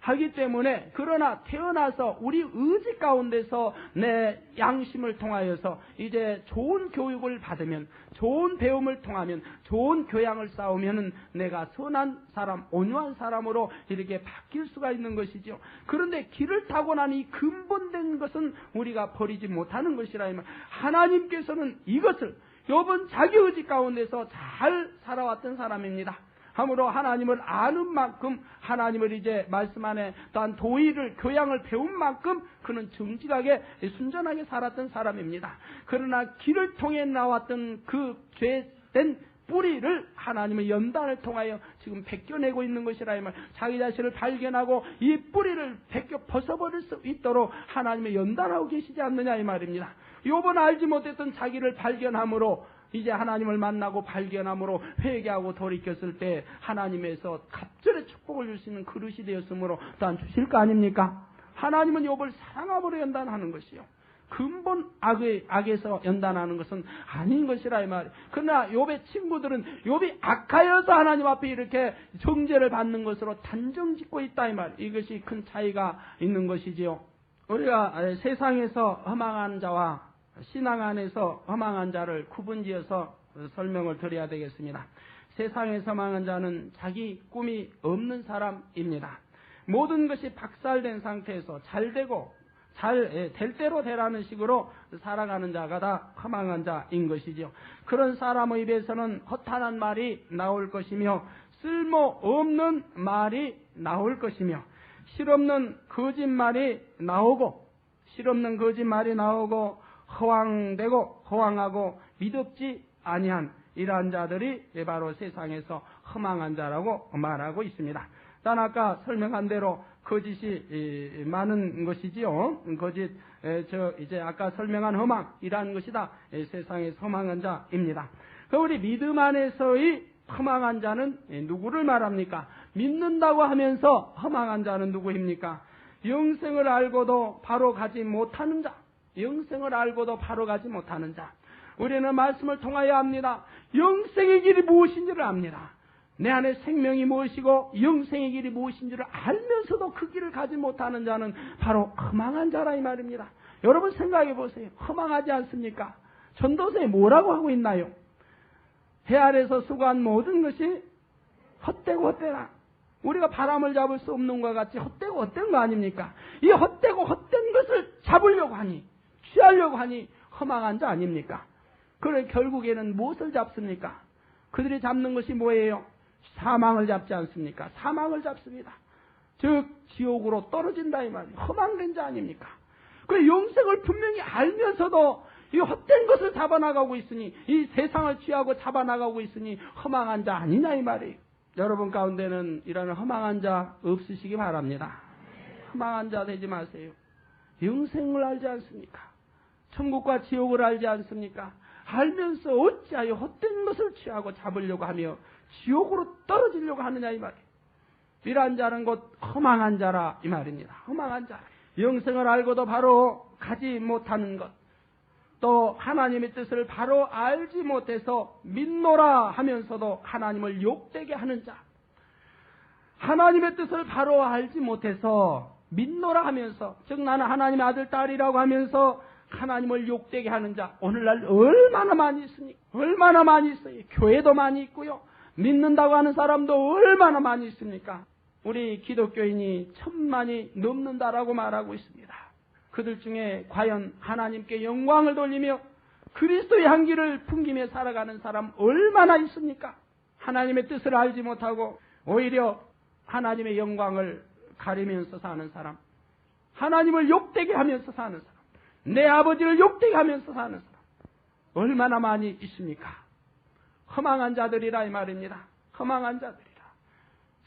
[SPEAKER 2] 하기 때문에 그러나 태어나서 우리 의지 가운데서 내 양심을 통하여서 이제 좋은 교육을 받으면, 좋은 배움을 통하면, 좋은 교양을 쌓으면 내가 선한 사람, 온유한 사람으로 이렇게 바뀔 수가 있는 것이죠. 그런데 길을 타고 난 이 근본된 것은 우리가 버리지 못하는 것이라. 하나님께서는 이것을, 욥은 자기 의지 가운데서 잘 살아왔던 사람입니다. 함으로 하나님을 아는 만큼, 하나님을 이제 말씀 안에 또한 도의를, 교양을 배운 만큼 그는 정직하게 순전하게 살았던 사람입니다. 그러나 길을 통해 나왔던 그 죄된 뿌리를 하나님의 연단을 통하여 지금 벗겨내고 있는 것이라 이 말. 자기 자신을 발견하고 이 뿌리를 벗어버릴 수 있도록 하나님의 연단하고 계시지 않느냐 이 말입니다. 욥은 알지 못했던 자기를 발견함으로, 이제 하나님을 만나고 발견함으로 회개하고 돌이켰을 때 하나님에서 갑절의 축복을 줄 수 있는 그릇이 되었으므로 또한 주실 거 아닙니까? 하나님은 욥을 사랑함으로 연단하는 것이요, 근본 악에서 연단하는 것은 아닌 것이라 이 말이에요. 그러나 욥의 친구들은 욥이 악하여서 하나님 앞에 이렇게 정죄를 받는 것으로 단정짓고 있다 이 말이에요. 이것이 큰 차이가 있는 것이지요. 우리가 세상에서 허망한 자와 신앙 안에서 허망한 자를 구분지어서 설명을 드려야 되겠습니다. 세상에서 망한 자는 자기 꿈이 없는 사람입니다. 모든 것이 박살된 상태에서 잘 될 대로 되라는 식으로 살아가는 자가 다 허망한 자인 것이죠. 그런 사람의 입에서는 허탄한 말이 나올 것이며, 쓸모없는 말이 나올 것이며, 실없는 거짓말이 나오고, 허황하고 미덥지 아니한 이러한 자들이 이바로 세상에서 허망한 자라고 말하고 있습니다. 단 아까 설명한 대로 거짓이 많은 것이지요. 거짓, 이제 아까 설명한 허망이라는 것이 다 세상에서 허망한 자입니다. 우리 믿음 안에서의 허망한 자는 누구를 말합니까? 믿는다고 하면서 허망한 자는 누구입니까? 영생을 알고도 바로 가지 못하는 자. 우리는 말씀을 통하여 합니다. 영생의 길이 무엇인지를 압니다. 내 안에 생명이 무엇이고 영생의 길이 무엇인지를 알면서도 그 길을 가지 못하는 자는 바로 허망한 자라 이 말입니다. 여러분 생각해 보세요. 허망하지 않습니까? 전도서에 뭐라고 하고 있나요? 해 아래서 수고한 모든 것이 헛되고 헛되라. 우리가 바람을 잡을 수 없는 것과 같이 헛되고 헛된 거 아닙니까? 이 헛되고 헛된 것을 잡으려고 하니, 취하려고 하니 허망한 자 아닙니까? 그래 결국에는 무엇을 잡습니까? 그들이 잡는 것이 뭐예요? 사망을 잡지 않습니까? 사망을 잡습니다. 즉 지옥으로 떨어진다 이 말이에요. 허망된 자 아닙니까? 그 영생을 분명히 알면서도 이 헛된 것을 잡아나가고 있으니, 이 세상을 취하고 잡아나가고 있으니 허망한 자 아니냐 이 말이에요. 여러분 가운데는 이런 허망한 자 없으시기 바랍니다. 허망한 자 되지 마세요. 영생을 알지 않습니까? 천국과 지옥을 알지 않습니까? 알면서 어찌하여 헛된 것을 취하고 잡으려고 하며 지옥으로 떨어지려고 하느냐 이 말이에요. 이러한 자는 곧 허망한 자라 이 말입니다. 허망한 자. 영생을 알고도 바로 가지 못하는 것, 또 하나님의 뜻을 바로 알지 못해서 믿노라 하면서도 하나님을 욕되게 하는 자, 하나님의 뜻을 바로 알지 못해서 믿노라 하면서, 즉 나는 하나님의 아들 딸이라고 하면서 하나님을 욕되게 하는 자, 오늘날 얼마나 많이 있습니까? 얼마나 많이 있어요. 교회도 많이 있고요, 믿는다고 하는 사람도 얼마나 많이 있습니까? 우리 기독교인이 1000만이 넘는다라고 말하고 있습니다. 그들 중에 과연 하나님께 영광을 돌리며 그리스도의 향기를 풍기며 살아가는 사람 얼마나 있습니까? 하나님의 뜻을 알지 못하고 오히려 하나님의 영광을 가리면서 사는 사람, 하나님을 욕되게 하면서 사는 사람, 내 아버지를 욕되게 하면서 사는 사람 얼마나 많이 있습니까? 허망한 자들이라 이 말입니다. 허망한 자들이라.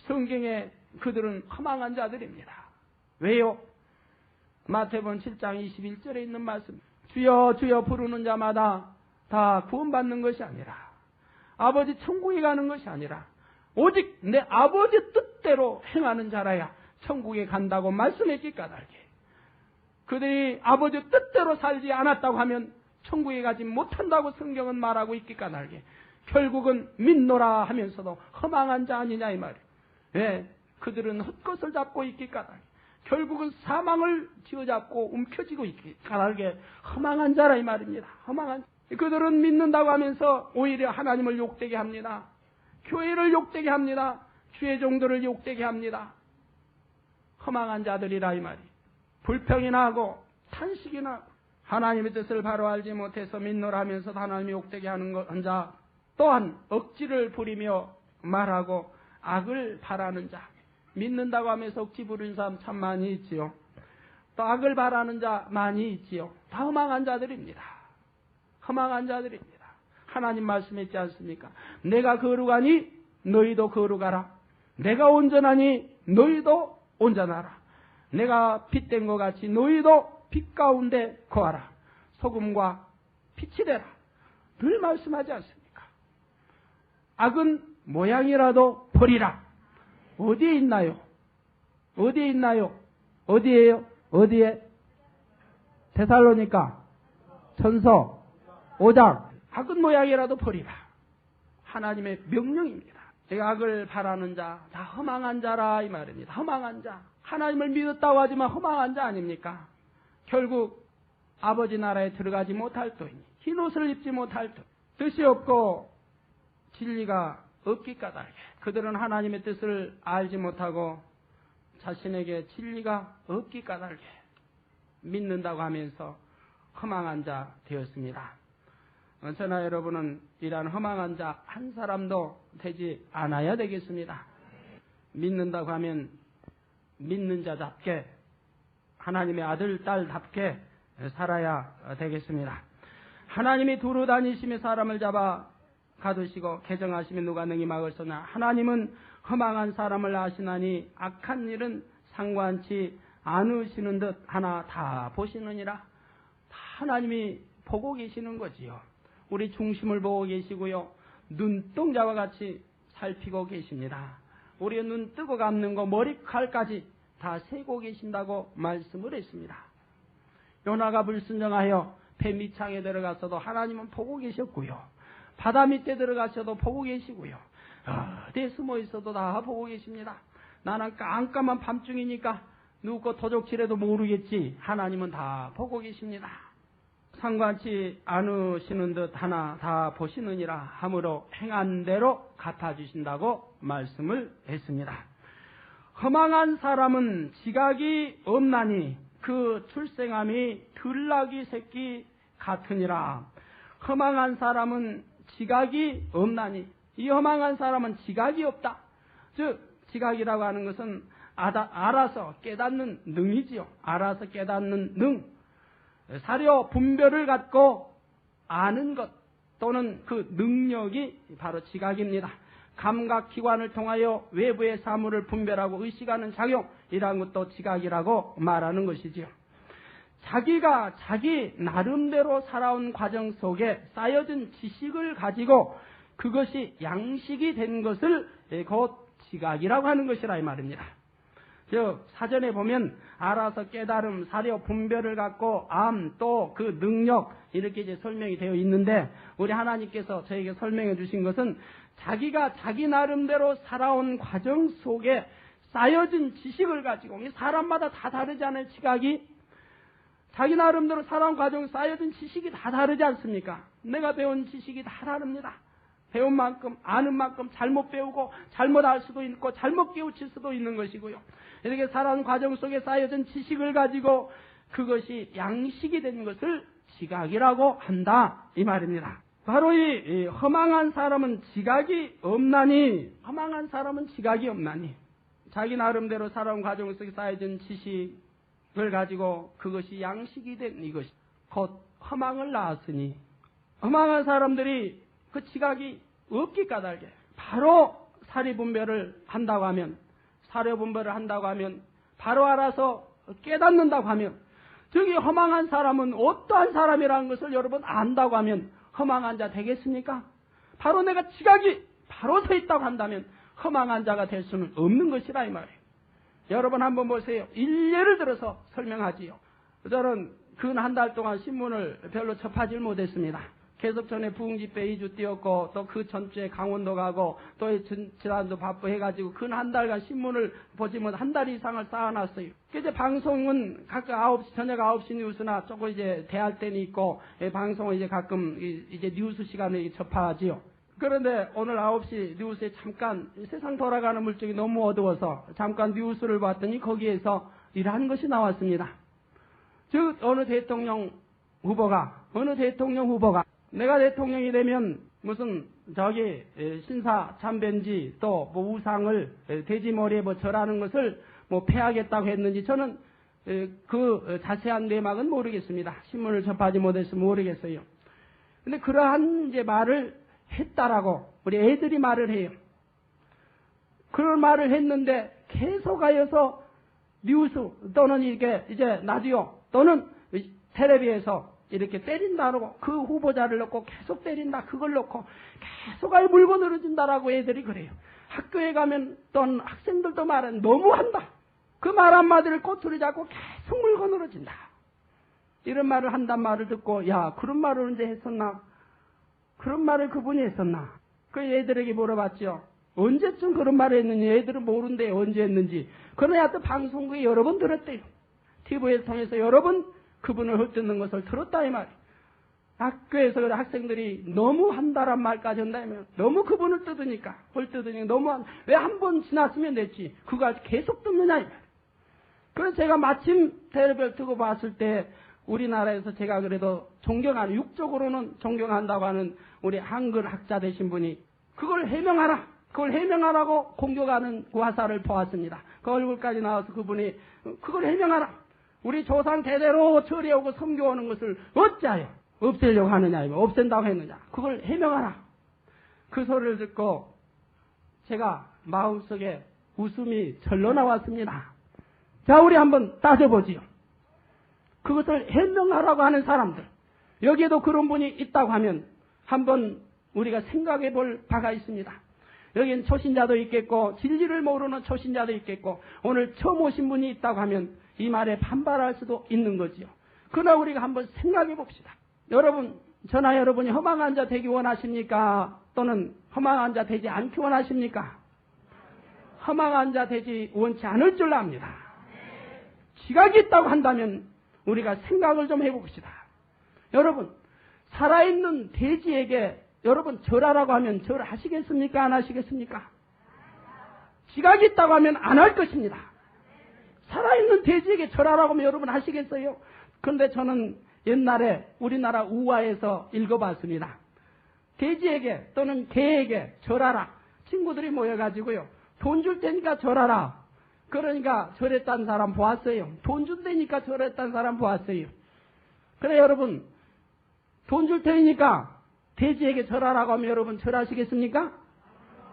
[SPEAKER 2] 성경에 그들은 허망한 자들입니다. 왜요? 마태복음 7장 21절에 있는 말씀, 주여 주여 부르는 자마다 다 구원받는 것이 아니라, 아버지 천국에 가는 것이 아니라 오직 내 아버지 뜻대로 행하는 자라야 천국에 간다고 말씀했기 까닭에, 그들이 아버지 뜻대로 살지 않았다고 하면 천국에 가지 못한다고 성경은 말하고 있기 까닭에 결국은 믿노라 하면서도 허망한 자 아니냐 이 말이에요. 왜? 그들은 헛것을 잡고 있기 까닭에 결국은 사망을 쥐어잡고 움켜쥐고 있기 까닭에 허망한 자라 이 말입니다. 허망한. 그들은 믿는다고 하면서 오히려 하나님을 욕되게 합니다. 교회를 욕되게 합니다. 주의 종들을 욕되게 합니다. 허망한 자들이라 이 말이. 불평이나 하고 탄식이나 하고 하나님의 뜻을 바로 알지 못해서 믿노라 하면서 하나님이 욕되게 하는 자, 또한 억지를 부리며 말하고 악을 바라는 자, 믿는다고 하면서 억지 부리는 사람 참 많이 있지요. 또 악을 바라는 자 많이 있지요. 다 허망한 자들입니다. 허망한 자들입니다. 하나님 말씀했지 않습니까? 내가 거룩하니 너희도 거룩하라. 내가 온전하니 너희도 온전하라. 내가 빛된 것 같이 너희도 빛 가운데 거하라. 소금과 빛이 되라. 늘 말씀하지 않습니까? 악은 모양이라도 버리라. 어디에 있나요? 어디에 있나요? 어디에요? 어디에? 데살로니가 전서 5장. 악은 모양이라도 버리라. 하나님의 명령입니다. 내가 악을 바라는 자, 다 허망한 자라 이 말입니다. 허망한 자. 하나님을 믿었다고 하지만 허망한 자 아닙니까? 결국 아버지 나라에 들어가지 못할 터이니, 흰옷을 입지 못할 터, 뜻이 없고 진리가 없기 까닭에 그들은 하나님의 뜻을 알지 못하고 자신에게 진리가 없기 까닭에 믿는다고 하면서 허망한 자 되었습니다. 저나 여러분은 이러한 허망한 자 한 사람도 되지 않아야 되겠습니다. 믿는다고 하면 믿는 자답게, 하나님의 아들, 딸답게 살아야 되겠습니다. 하나님이 두루 다니시며 사람을 잡아 가두시고 개정하시며 누가 능히 막을 서냐. 하나님은 허망한 사람을 아시나니 악한 일은 상관치 않으시는 듯 하나 다 보시느니라. 다 하나님이 보고 계시는 거지요. 우리 중심을 보고 계시고요. 눈동자와 같이 살피고 계십니다. 우리의 눈 뜨고 감는 거 머리칼까지 다 세고 계신다고 말씀을 했습니다. 요나가 불순종하여 배 밑창에 들어가서도 하나님은 보고 계셨고요. 바다 밑에 들어가셔도 보고 계시고요. 어디에 숨어 있어도 다 보고 계십니다. 나는 깜깜한 밤중이니까 누구 도적질해도 모르겠지. 하나님은 다 보고 계십니다. 상관치 않으시는 듯 하나 다 보시느니라 함으로 행한 대로 갚아주신다고 말씀을 했습니다. 허망한 사람은 지각이 없나니 그 출생함이 들나귀 새끼 같으니라. 허망한 사람은 지각이 없나니, 이 허망한 사람은 지각이 없다. 즉 지각이라고 하는 것은 알아서 깨닫는 능이지요. 알아서 깨닫는 능. 사려 분별을 갖고 아는 것 또는 그 능력이 바로 지각입니다. 감각기관을 통하여 외부의 사물을 분별하고 의식하는 작용이라는 것도 지각이라고 말하는 것이지요. 자기가 자기 나름대로 살아온 과정 속에 쌓여진 지식을 가지고 그것이 양식이 된 것을 곧 지각이라고 하는 것이라 이 말입니다. 즉 사전에 보면 알아서 깨달음, 사려, 분별을 갖고 암, 또 그 능력 이렇게 이제 설명이 되어 있는데 우리 하나님께서 저에게 설명해 주신 것은 자기가 자기 나름대로 살아온 과정 속에 쌓여진 지식을 가지고 사람마다 다 다르지 않아요? 지각이 자기 나름대로 살아온 과정 쌓여진 지식이 다 다르지 않습니까? 내가 배운 지식이 다 다릅니다. 배운 만큼 아는 만큼 잘못 배우고 잘못 알 수도 있고 잘못 깨우칠 수도 있는 것이고요. 이렇게 살아온 과정 속에 쌓여진 지식을 가지고 그것이 양식이 된 것을 지각이라고 한다 이 말입니다. 바로 이 허망한 사람은 지각이 없나니 허망한 사람은 지각이 없나니 자기 나름대로 살아온 과정 속에 쌓여진 지식을 가지고 그것이 양식이 된 이것이 곧 허망을 낳았으니 허망한 사람들이 그 지각이 없기 까닭에 바로 사리분별을 한다고 하면 사려분별을 한다고 하면 바로 알아서 깨닫는다고 하면 저기 허망한 사람은 어떠한 사람이라는 것을 여러분 안다고 하면 허망한 자 되겠습니까? 바로 내가 지각이 바로 서 있다고 한다면 허망한 자가 될 수는 없는 것이라 이 말이에요. 여러분 한번 보세요. 일례를 들어서 설명하지요. 저는 근 한 달 동안 신문을 별로 접하지 못했습니다. 계속 전에 부흥집회 2주 뛰었고 또 그 전주에 강원도 가고 또 지난주 바쁘해가지고 근 한 달간 신문을 보지 못 한 달 이상을 쌓아놨어요. 이제 방송은 가끔 저녁 9시 뉴스나 조금 이제 대할 때는 있고 방송은 이제 가끔 이제 뉴스 시간에 접하지요. 그런데 오늘 9시 뉴스에 잠깐 세상 돌아가는 물정이 너무 어두워서 잠깐 뉴스를 봤더니 거기에서 이러한 것이 나왔습니다. 즉 어느 대통령 후보가 내가 대통령이 되면 무슨 저기 신사 참배인지 또 뭐 우상을 돼지 머리에 뭐 절하는 것을 뭐 폐하겠다고 했는지 저는 그 자세한 내막은 모르겠습니다. 신문을 접하지 못해서 모르겠어요. 근데 그러한 이제 말을 했다라고 우리 애들이 말을 해요. 그런 말을 했는데 계속하여서 뉴스 또는 이게 이제 라디오 또는 텔레비에서 이렇게 때린다고 그 후보자를 놓고 계속 때린다 그걸 놓고 계속 아예 물고 늘어진다라고 애들이 그래요. 학교에 가면 또 학생들도 말은 너무한다. 그 말 한마디를 꼬투리 잡고 계속 물고 늘어진다. 이런 말을 한단 말을 듣고 야 그런 말을 언제 했었나? 그런 말을 그분이 했었나? 그 애들에게 물어봤죠. 언제쯤 그런 말을 했는지 애들은 모른대 언제 했는지. 그러나 하여튼 방송국에 여러 번 들었대요. TV에서 통해서 여러 번 그분을 헐뜯는 것을 들었다 이 말이에요. 학교에서 학생들이 너무 한다란 말까지 한다면 너무 그분을 뜯으니까 헐뜯으니까 너무 왜 한 번 지났으면 됐지 그거 계속 듣느냐 이 말이에요. 그래서 제가 마침 텔레비를 뜨고 봤을 때 우리나라에서 제가 그래도 존경하는 육적으로는 존경한다고 하는 우리 한글 학자 되신 분이 그걸 해명하라고 공격하는 그 화살을 보았습니다. 그 얼굴까지 나와서 그분이 그걸 해명하라. 우리 조상 대대로 처리하고 섬겨오는 것을 어찌하여 없애려고 하느냐, 없앤다고 했느냐. 그걸 해명하라. 그 소리를 듣고 제가 마음속에 웃음이 절로 나왔습니다. 자, 우리 한번 따져보지요. 그것을 해명하라고 하는 사람들, 여기에도 그런 분이 있다고 하면 한번 우리가 생각해 볼 바가 있습니다. 여기는 초신자도 있겠고 진리를 모르는 초신자도 있겠고 오늘 처음 오신 분이 있다고 하면 이 말에 반발할 수도 있는 거지요. 그러나 우리가 한번 생각해 봅시다. 여러분, 저나 여러분이 허망한 자 되기 원하십니까? 또는 허망한 자 되지 않기 원하십니까? 허망한 자 되지 원치 않을 줄 압니다. 지각이 있다고 한다면 우리가 생각을 좀 해봅시다. 여러분, 살아있는 돼지에게 여러분 절하라고 하면 절하시겠습니까? 안 하시겠습니까? 지각이 있다고 하면 안 할 것입니다. 살아있는 돼지에게 절하라고 하면 여러분 하시겠어요? 그런데 저는 옛날에 우리나라 우화에서 읽어봤습니다.
[SPEAKER 3] 돼지에게 또는 개에게 절하라. 친구들이 모여가지고요. 돈 줄 테니까 절하라. 그러니까 절했다는 사람 보았어요. 돈 준다니까 절했다는 사람 보았어요. 그래 여러분, 돈 줄 테니까 돼지에게 절하라고 하면 여러분 절하시겠습니까?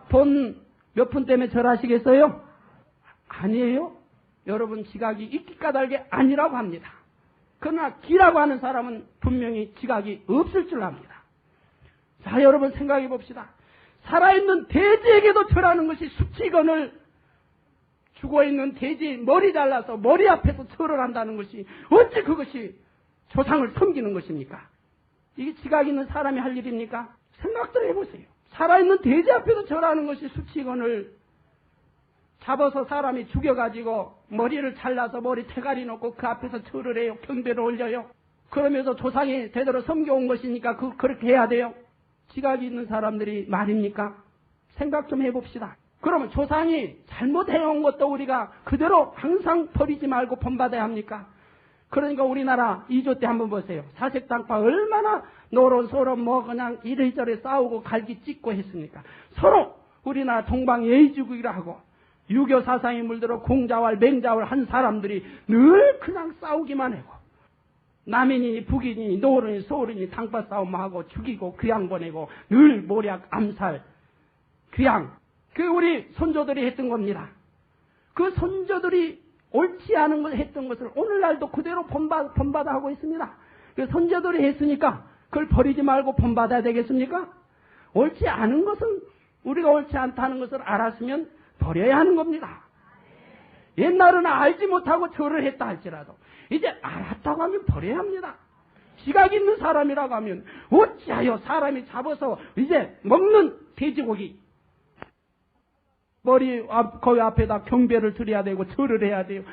[SPEAKER 3] 돈 몇 푼 때문에 절하시겠어요? 아니에요. 여러분 지각이 있기 까닭이 아니라고 합니다. 그러나 기라고 하는 사람은 분명히 지각이 없을 줄 압니다. 자, 여러분 생각해 봅시다. 살아있는 돼지에게도 절하는 것이 수치건을 죽어있는 돼지 머리 잘라서 머리 앞에서 절을 한다는 것이 어찌 그것이 조상을 섬기는 것입니까? 이게 지각 있는 사람이 할 일입니까? 생각들 해보세요. 살아있는 돼지 앞에서 절하는 것이 수치건을 잡아서 사람이 죽여가지고 머리를 잘라서 머리 태가리 놓고 그 앞에서 절을 해요. 경배를 올려요. 그러면서 조상이 대대로 섬겨온 것이니까 그렇게 해야 돼요. 지각이 있는 사람들이 말입니까? 생각 좀 해봅시다. 그러면 조상이 잘못해온 것도 우리가 그대로 항상 버리지 말고 본받아야 합니까? 그러니까 우리나라 2조 때 한번 보세요. 사색당파 얼마나 노론소론 뭐 그냥 이래저래 싸우고 갈기 찢고 했습니까? 서로 우리나라 동방예의주의라 하고 유교 사상이 물들어 공자왈 맹자왈 한 사람들이 늘 그냥 싸우기만 하고 남인이니 북인이니 노른이 소른이 당파 싸움하고 죽이고 귀양 보내고 늘 모략 암살 귀양 그 우리 선조들이 했던 겁니다. 그 선조들이 옳지 않은 걸 했던 것을 오늘날도 그대로 본받아 하고 있습니다. 그 선조들이 했으니까 그걸 버리지 말고 본받아야 되겠습니까? 옳지 않은 것은 우리가 옳지 않다는 것을 알았으면 버려야 하는 겁니다. 옛날에는 알지 못하고 절을 했다 할지라도 이제 알았다고 하면 버려야 합니다. 지각 있는 사람이라고 하면 어찌하여 사람이 잡아서 이제 먹는 돼지고기 머리 거기 앞에다 경배를 드려야 되고 절을 해야 돼요.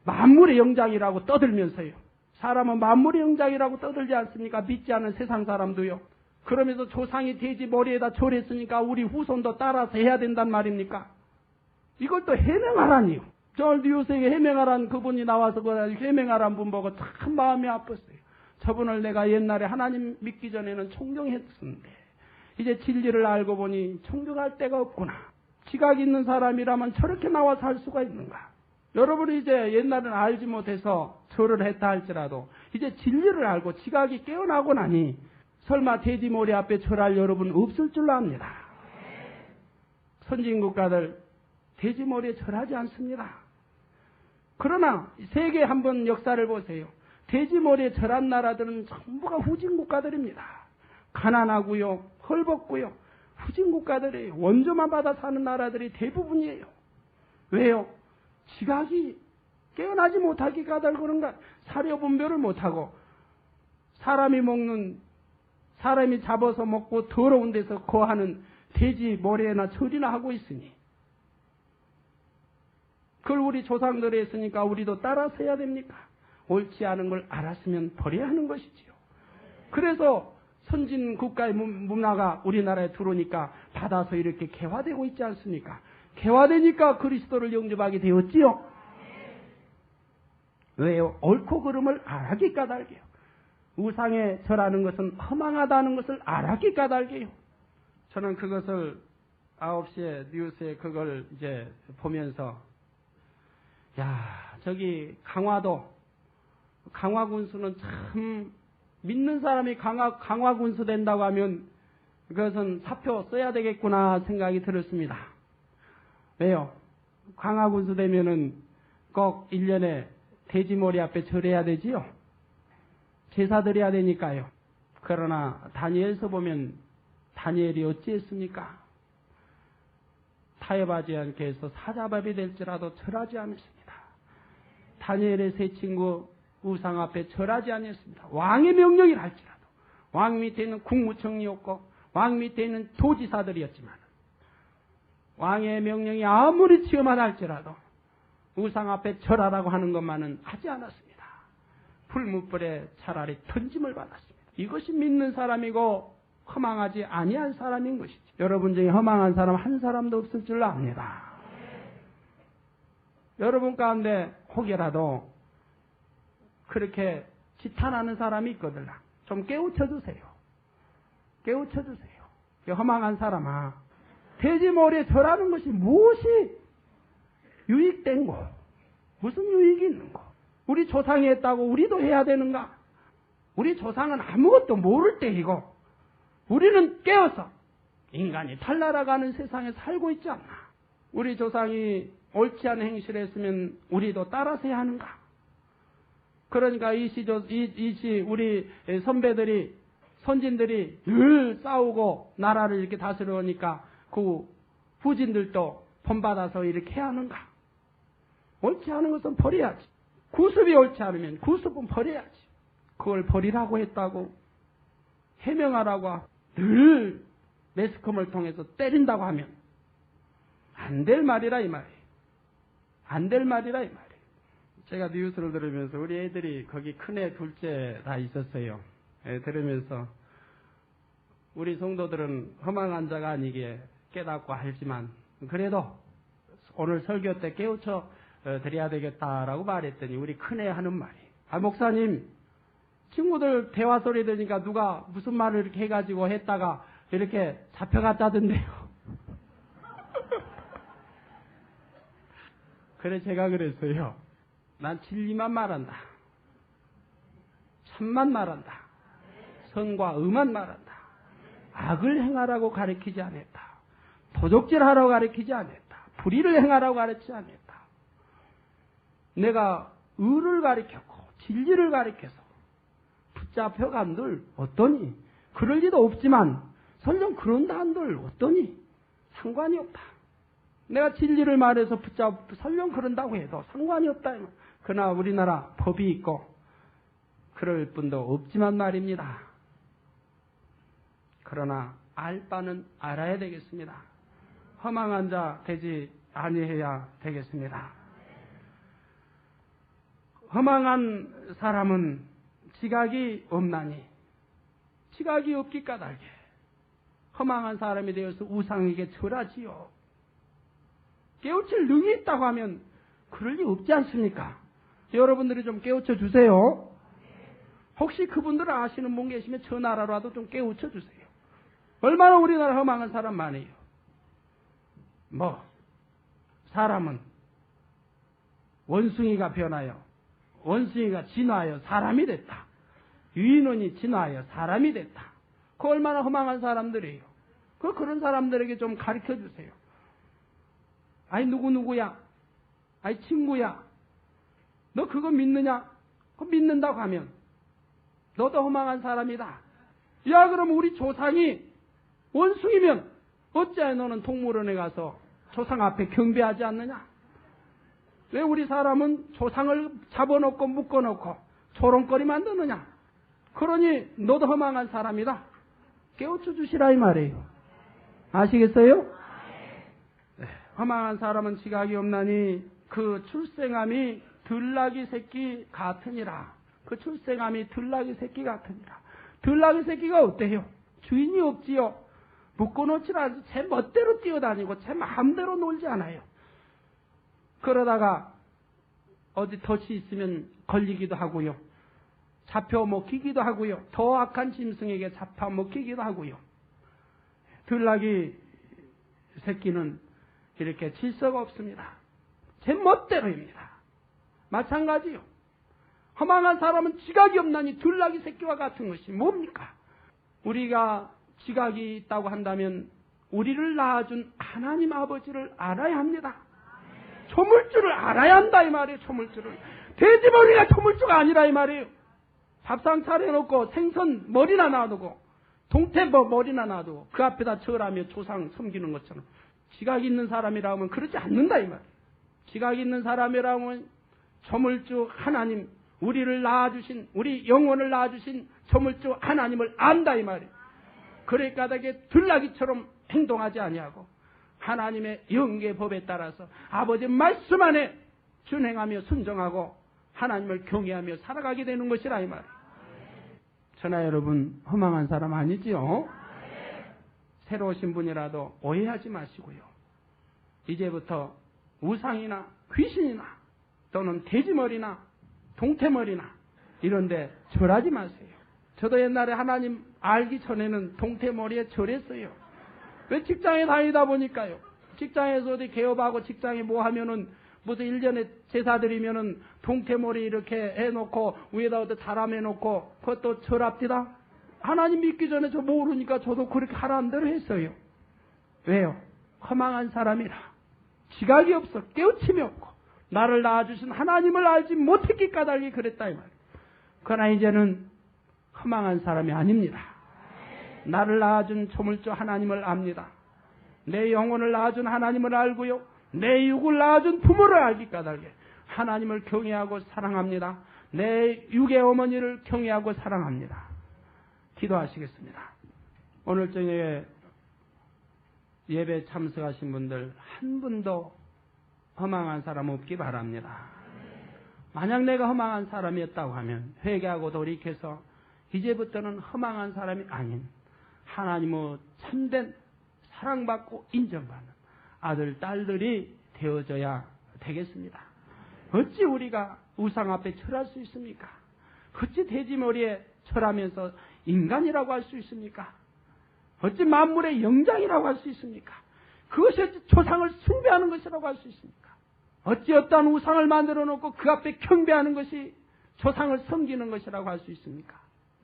[SPEAKER 3] 만물의 영장이라고 떠들면서요. 사람은 만물의 영장이라고 떠들지 않습니까? 믿지 않은 세상 사람도요. 그러면서 조상이 돼지 머리에다 절했으니까 우리 후손도 따라서 해야 된단 말입니까? 이걸 또 해명하라니요. 저 뉴스에 해명하라는 그분이 나와서 해명하라는 분 보고 참 마음이 아팠어요. 저분을 내가 옛날에 하나님 믿기 전에는 존경했었는데 이제 진리를 알고 보니 존경할 데가 없구나. 지각 있는 사람이라면 저렇게 나와서 할 수가 있는가. 여러분이 이제 옛날에는 알지 못해서 절을 했다 할지라도 이제 진리를 알고 지각이 깨어나고 나니 설마 돼지 머리 앞에 절할 여러분 없을 줄로 압니다. 선진국가들 돼지 머리에 절하지 않습니다. 그러나 세계 한번 역사를 보세요. 돼지 머리에 절한 나라들은 전부가 후진국가들입니다. 가난하고요, 헐벗고요, 후진국가들이에요. 원조만 받아 사는 나라들이 대부분이에요. 왜요? 지각이 깨어나지 못하기 까닭 그런가? 사료 분별을 못하고 사람이 잡아서 먹고 더러운 데서 거하는 돼지 머리에나 절이나 하고 있으니 그걸 우리 조상들이 했으니까 우리도 따라서 해야 됩니까? 옳지 않은 걸 알았으면 버려야 하는 것이지요. 그래서 선진 국가의 문화가 우리나라에 들어오니까 받아서 이렇게 개화되고 있지 않습니까? 개화되니까 그리스도를 영접하게 되었지요. 왜요? 옳고 그름을 알았기 까닭이에요. 우상에 절하는 것은 허망하다는 것을 알았기 까닭이에요. 저는 그것을 9시에 뉴스에 그걸 이제 보면서 저기 강화군수는 참 믿는 사람이 강화군수 된다고 하면 그것은 사표 써야 되겠구나 생각이 들었습니다. 왜요? 강화군수 되면은 꼭 1년에 돼지머리 앞에 절해야 되지요. 제사 드려야 되니까요. 그러나 다니엘서 보면 다니엘이 어찌했습니까? 타협하지 않게 해서 사자밥이 될지라도 절하지 않았습니다. 다니엘의 세 친구 우상 앞에 절하지 않았습니다. 왕의 명령이 할지라도 왕 밑에 있는 국무총리였고 왕 밑에 있는 도지사들이었지만 왕의 명령이 아무리 치엄하다 할지라도 우상 앞에 절하라고 하는 것만은 하지 않았습니다. 불무불에 차라리 던짐을 받았습니다. 이것이 믿는 사람이고 허망하지 아니한 사람인 것이죠. 여러분 중에 허망한 사람 한 사람도 없을 줄 압니다. 여러분 가운데 혹여라도 그렇게 지탄하는 사람이 있거든요. 좀 깨우쳐 주세요. 깨우쳐 주세요. 허망한 사람아, 돼지머리에 절하는 것이 무엇이 유익된 거? 무슨 유익이 있는 거? 우리 조상이 했다고 우리도 해야 되는가? 우리 조상은 아무것도 모를 때이고 우리는 깨어서 인간이 달나라가는 세상에 살고 있지 않나? 우리 조상이 옳지 않은 행실을 했으면 우리도 따라서 해야 하는가? 그러니까 이 시 우리 선배들이 선진들이 늘 싸우고 나라를 이렇게 다스려오니까 그 후진들도 본받아서 이렇게 해야 하는가? 옳지 않은 것은 버려야지. 구습이 옳지 않으면 구습은 버려야지. 그걸 버리라고 했다고 해명하라고 늘 매스컴을 통해서 때린다고 하면 안 될 말이라 이 말이에요. 안 될 말이라 이 말이에요. 제가 뉴스를 들으면서 우리 애들이 거기 큰애 둘째 다 있었어요. 들으면서 우리 성도들은 허망한 자가 아니기에 깨닫고 알지만 그래도 오늘 설교 때 깨우쳐 드려야 되겠다라고 말했더니 우리 큰애 하는 말이, 목사님, 친구들 대화 소리 들으니까 누가 무슨 말을 이렇게 해가지고 했다가 이렇게 잡혀갔다던데요. 그래 제가 그랬어요. 난 진리만 말한다. 참만 말한다. 선과 의만 말한다. 악을 행하라고 가르치지 않았다. 도적질하라고 가르치지 않았다. 불의를 행하라고 가르치지 않았다. 내가 의를 가르쳤고 진리를 가르쳐서 붙잡혀간들 어떠니? 그럴 리도 없지만 설령 그런다 한들 어떠니? 상관이 없다. 내가 진리를 말해서 설령 그런다고 해도 상관이 없다. 그러나 우리나라 법이 있고 그럴 뿐도 없지만 말입니다. 그러나 알 바는 알아야 되겠습니다. 허망한 자 되지 아니해야 되겠습니다. 허망한 사람은 지각이 없나니 지각이 없기 까닭에 허망한 사람이 되어서 우상에게 절하지요. 깨우칠 능이 있다고 하면 그럴 리 없지 않습니까? 여러분들이 좀 깨우쳐 주세요. 혹시 그분들을 아시는 분 계시면 전화라도 좀 깨우쳐 주세요. 얼마나 우리나라 허망한 사람 많아요. 사람은 원숭이가 변하여 원숭이가 진화하여 사람이 됐다. 유인원이 진화하여 사람이 됐다. 그 얼마나 허망한 사람들이에요. 그런 사람들에게 좀 가르쳐 주세요. 아이 누구야? 아이 친구야? 너 그거 믿느냐? 그거 믿는다고 하면 너도 허망한 사람이다. 야 그럼 우리 조상이 원숭이면 어찌하여 너는 동물원에 가서 조상 앞에 경배하지 않느냐? 왜 우리 사람은 조상을 잡아놓고 묶어놓고 조롱거리 만드느냐? 그러니 너도 허망한 사람이다. 깨우쳐 주시라 이 말이에요. 아시겠어요? 네. 허망한 사람은 지각이 없나니 그 출생함이 들나귀 새끼 같으니라. 그 출생함이 들나귀 새끼 같으니라. 들나귀 새끼가 어때요? 주인이 없지요. 묶어놓지라 않지. 제 멋대로 뛰어다니고 제 마음대로 놀지 않아요. 그러다가 어디 덫이 있으면 걸리기도 하고요. 잡혀 먹히기도 하고요. 더 악한 짐승에게 잡혀 먹히기도 하고요. 들나귀 새끼는 이렇게 질서가 없습니다. 제 멋대로입니다. 마찬가지요. 허망한 사람은 지각이 없나니 들나귀 새끼와 같은 것이 뭡니까? 우리가 지각이 있다고 한다면 우리를 낳아준 하나님 아버지를 알아야 합니다. 초물주를 알아야 한다 이 말이에요. 초물주를. 돼지머리가 초물주가 아니라 이 말이에요. 밥상 차려놓고 생선 머리나 놔두고 동태 머리나 놔두고 그 앞에다 절하며 조상 섬기는 것처럼 지각 있는 사람이라 하면 그러지 않는다 이 말이에요. 지각 있는 사람이라 하면 초물주 하나님, 우리를 낳아주신, 우리 영혼을 낳아주신 초물주 하나님을 안다 이 말이에요. 그럴 까닭에 들나귀처럼 행동하지 아니하고 하나님의 영계 법에 따라서 아버지 말씀 안에 준행하며 순종하고 하나님을 경외하며 살아가게 되는 것이라 이 말이에요. 전하 여러분, 허망한 사람 아니지요? 새로 오신 분이라도 오해하지 마시고요. 이제부터 우상이나 귀신이나 또는 돼지머리나 동태머리나 이런데 절하지 마세요. 저도 옛날에 하나님 알기 전에는 동태머리에 절했어요. 왜 직장에 다니다 보니까요. 직장에서 어디 개업하고 직장에 뭐 하면은 무슨 1년에 제사 드리면은 동태머리 이렇게 해놓고 위에다 어디 다람해놓고 그것도 절합디다. 하나님 믿기 전에 저 모르니까 저도 그렇게 하라는 대로 했어요. 왜요? 허망한 사람이라. 지각이 없어. 깨우침이 없고 나를 낳아주신 하나님을 알지 못했기 까닭에 그랬다 이 말이에요. 그러나 이제는 허망한 사람이 아닙니다. 나를 낳아준 조물주 하나님을 압니다. 내 영혼을 낳아준 하나님을 알고요. 내 육을 낳아준 부모를 알기 까닭에 하나님을 경외하고 사랑합니다. 내 육의 어머니를 경외하고 사랑합니다. 기도하시겠습니다. 오늘 저녁에 예배 참석하신 분들 한 분도 허망한 사람 없기 바랍니다. 만약 내가 허망한 사람이었다고 하면 회개하고 돌이켜서 이제부터는 허망한 사람이 아닌 하나님의 참된 사랑받고 인정받는 아들, 딸들이 되어져야 되겠습니다. 어찌 우리가 우상 앞에 절할 수 있습니까? 어찌 돼지머리에 절하면서 인간이라고 할 수 있습니까? 어찌 만물의 영장이라고 할 수 있습니까? 그것이 어찌 조상을 숭배하는 것이라고 할 수 있습니까? 어찌 어떠한 우상을 만들어 놓고 그 앞에 경배하는 것이 조상을 섬기는 것이라고 할 수 있습니까?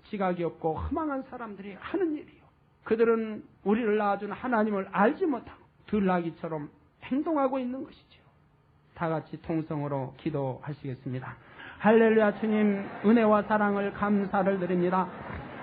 [SPEAKER 3] 지각이 없고 허망한 사람들이 하는 일이요. 그들은 우리를 낳아준 하나님을 알지 못하고 들나귀처럼 행동하고 있는 것이지요. 다 같이 통성으로 기도하시겠습니다. 할렐루야. 주님 은혜와 사랑을 감사를 드립니다.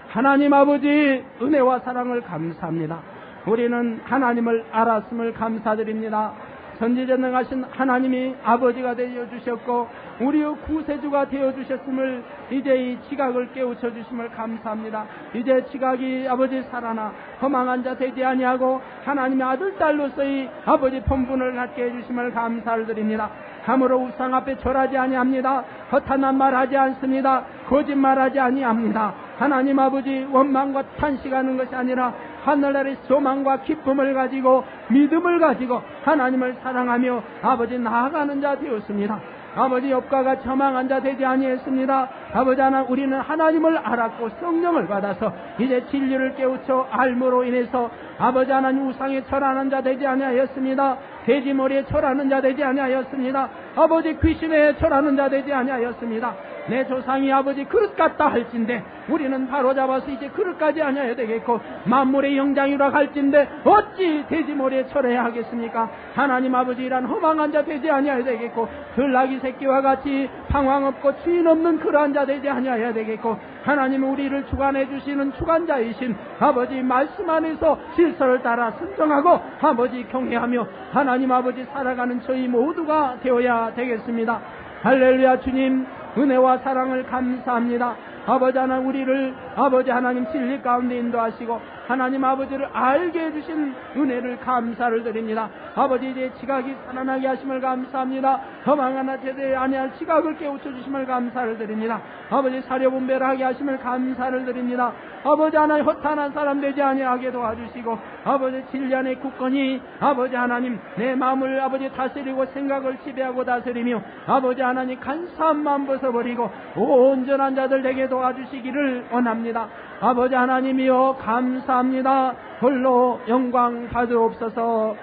[SPEAKER 3] 하나님 아버지 은혜와 사랑을 감사합니다. 우리는 하나님을 알았음을 감사드립니다. 전지전능하신 하나님이 아버지가 되어주셨고 우리의 구세주가 되어주셨음을 이제 이 지각을 깨우쳐 주심을 감사합니다. 이제 지각이 아버지 살아나 허망한 자 되지 아니하고 하나님의 아들 딸로서의 아버지 본분을 갖게 해주심을 감사를 드립니다. 참으로 우상 앞에 절하지 아니합니다. 허탄한 말하지 않습니다. 거짓말하지 아니합니다. 하나님 아버지 원망과 탄식하는 것이 아니라 하늘나라의 소망과 기쁨을 가지고 믿음을 가지고 하나님을 사랑하며 아버지 나아가는 자 되었습니다. 아버지 욥과 같이 허망한 자 되지 아니했습니다. 아버지 하나님 우리는 하나님을 알았고 성령을 받아서 이제 진리를 깨우쳐 알므로 인해서 아버지 하나님 우상에 절하는 자 되지 아니하였습니다. 돼지머리에 절하는 자 되지 아니하였습니다. 아버지 귀신에 절하는 자 되지 아니하였습니다. 내 조상이 아버지 그릇 같다 할진대 우리는 바로잡아서 이제 그릇까지 아니어야 되겠고 만물의 영장이라 할진대 어찌 돼지머리에 절해야 하겠습니까? 하나님 아버지란 허망한 자 되지 아니어야 되겠고 들나귀 새끼와 같이 방황 없고 주인 없는 그러한 자 되지 아니어야 되겠고 하나님 우리를 주관해 주시는 주관자이신 아버지 말씀 안에서 질서를 따라 순종하고 아버지 경외하며 하나님 아버지 살아가는 저희 모두가 되어야 되겠습니다. 할렐루야. 주님 은혜와 사랑을 감사합니다. 아버지 하나님 우리를 아버지 하나님 진리 가운데 인도하시고 하나님 아버지를 알게 해주신 은혜를 감사를 드립니다. 아버지 이제 지각이 살아나게 하심을 감사합니다. 허망하나 제대로 아니할 지각을 깨우쳐 주심을 감사를 드립니다. 아버지 사려분별하게 하심을 감사를 드립니다. 아버지 하나님 허탄한 사람 되지 아니하게 도와주시고 아버지 진리 안에 굳건히 아버지 하나님 내 마음을 아버지 다스리고 생각을 지배하고 다스리며 아버지 하나님 간사함만 벗어버리고 온전한 자들 되게 도와주시기를 원합니다. 아버지 하나님이여 감사합니다. 홀로 영광 받으옵소서.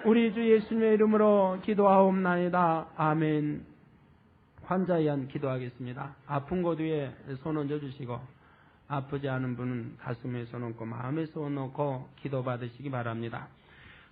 [SPEAKER 3] 우리 주 예수님의 이름으로 기도하옵나이다. 아멘. 환자에 의한 기도하겠습니다. 아픈 곳 위에 손 얹어주시고 아프지 않은 분은 가슴에 손 얹고 마음에 손 얹고 기도 받으시기 바랍니다.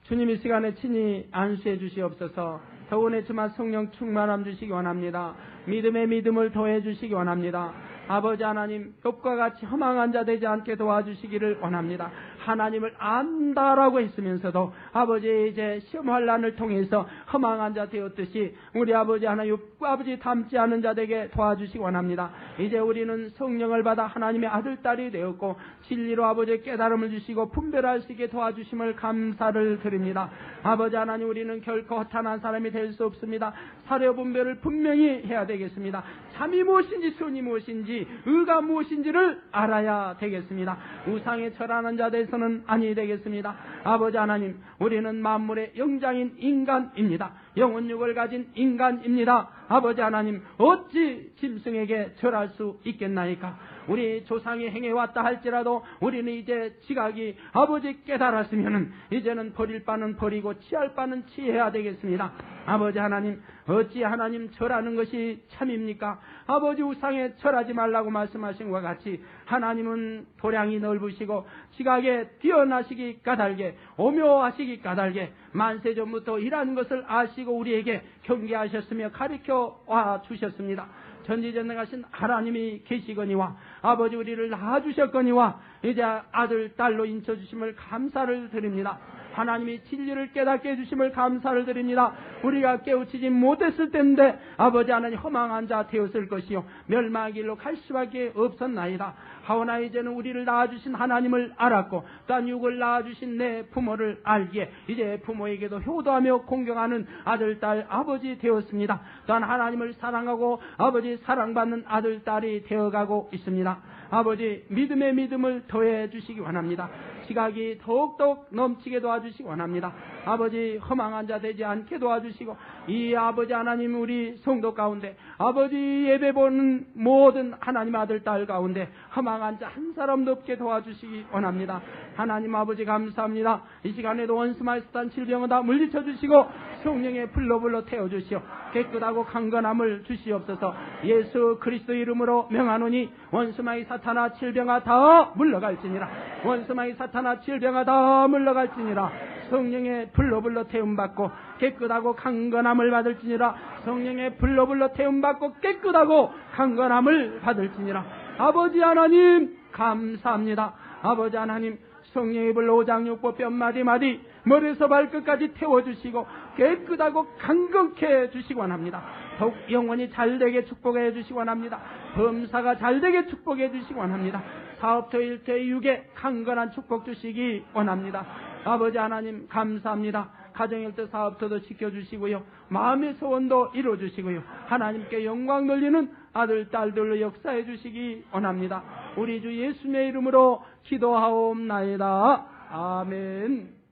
[SPEAKER 3] 주님 이 시간에 친히 안수해 주시옵소서. 더운의 주만 성령 충만함 주시기 원합니다. 믿음의 믿음을 더해 주시기 원합니다. 아버지 하나님 욥과 같이 허망한 자 되지 않게 도와주시기를 원합니다. 하나님을 안다라고 했으면서도 아버지 이제 시험 환난을 통해서 허망한 자 되었듯이 우리 아버지 하나님 욥과 아버지 닮지 않은 자 되게 도와주시기 원합니다. 이제 우리는 성령을 받아 하나님의 아들 딸이 되었고 진리로 아버지 깨달음을 주시고 분별할 수 있게 도와주심을 감사를 드립니다. 아버지 하나님 우리는 결코 허탄한 사람이 될 수 없습니다. 사려 분별을 분명히 해야 되겠습니다. 참이 무엇인지 선이 무엇인지 의가 무엇인지를 알아야 되겠습니다. 우상에 절하는 자 돼서는 아니 되겠습니다. 아버지 하나님 우리는 만물의 영장인 인간입니다. 영혼육을 가진 인간입니다. 아버지 하나님 어찌 짐승에게 절할 수 있겠나이까?
[SPEAKER 2] 우리 조상이 행해왔다 할지라도 우리는 이제 지각이 아버지 깨달았으면은 이제는 버릴 바는 버리고 취할 바는 취해야 되겠습니다. 아버지 하나님, 어찌 하나님 절하는 것이 참입니까? 아버지 우상에 절하지 말라고 말씀하신 것과 같이 하나님은 도량이 넓으시고 지각에 뛰어나시기 까닭에 오묘하시기 까닭에 만세전부터 이라는 것을 아시고 우리에게 경계하셨으며 가르쳐 와 주셨습니다. 전지전능하신 하나님이 계시거니와 아버지 우리를 낳아주셨거니와 이제 아들 딸로 인쳐주심을 감사를 드립니다. 하나님이 진리를 깨닫게 해주심을 감사를 드립니다. 우리가 깨우치지 못했을 때인데 아버지 하나님 허망한 자 되었을 것이요 멸망의 길로 갈 수밖에 없었나이다. 하오나 이제는 우리를 낳아주신 하나님을 알았고 또한 육을 낳아주신 내 부모를 알기에 이제 부모에게도 효도하며 공경하는 아들, 딸, 아버지 되었습니다. 또한 하나님을 사랑하고 아버지 사랑받는 아들, 딸이 되어가고 있습니다. 아버지 믿음의 믿음을 더해 주시기 원합니다. 지각이 더욱더욱 넘치게 도와주시기 원합니다. 아버지 허망한 자 되지 않게 도와주시고 이 아버지 하나님 우리 성도 가운데 아버지 예배 보는 모든 하나님 아들 딸 가운데 허망한 자 한 사람도 없게 도와주시기 원합니다. 하나님 아버지 감사합니다. 이 시간에도 원수마의 스탄 질병을 다 물리쳐 주시고 성령의 불로 태워주시오 깨끗하고 강건함을 주시옵소서. 예수 그리스도 이름으로 명하노니 원수마의 사탄아 질병아 다 물러갈지니라. 원수마의 사탄아 질병아 다 물러갈지니라. 성령의 불로 태움받고 깨끗하고 강건함을 받을지니라. 성령의 불로 태움받고 깨끗하고 강건함을 받을지니라. 아버지 하나님 감사합니다. 아버지 하나님 성령의 불로 오장육부 뼘마디마디 머리에서 발끝까지 태워주시고 깨끗하고 강건케 해주시기 원합니다. 더욱 영원히 잘되게 축복해 주시기 원합니다. 범사가 잘되게 축복해 주시기 원합니다. 사업토 일토 육에 강건한 축복 주시기 원합니다. 아버지 하나님 감사합니다. 가정일터 사업토도 지켜주시고요. 마음의 소원도 이루어주시고요. 하나님께 영광 돌리는 아들 딸들로 역사해 주시기 원합니다. 우리 주 예수님의 이름으로 기도하옵나이다. 아멘.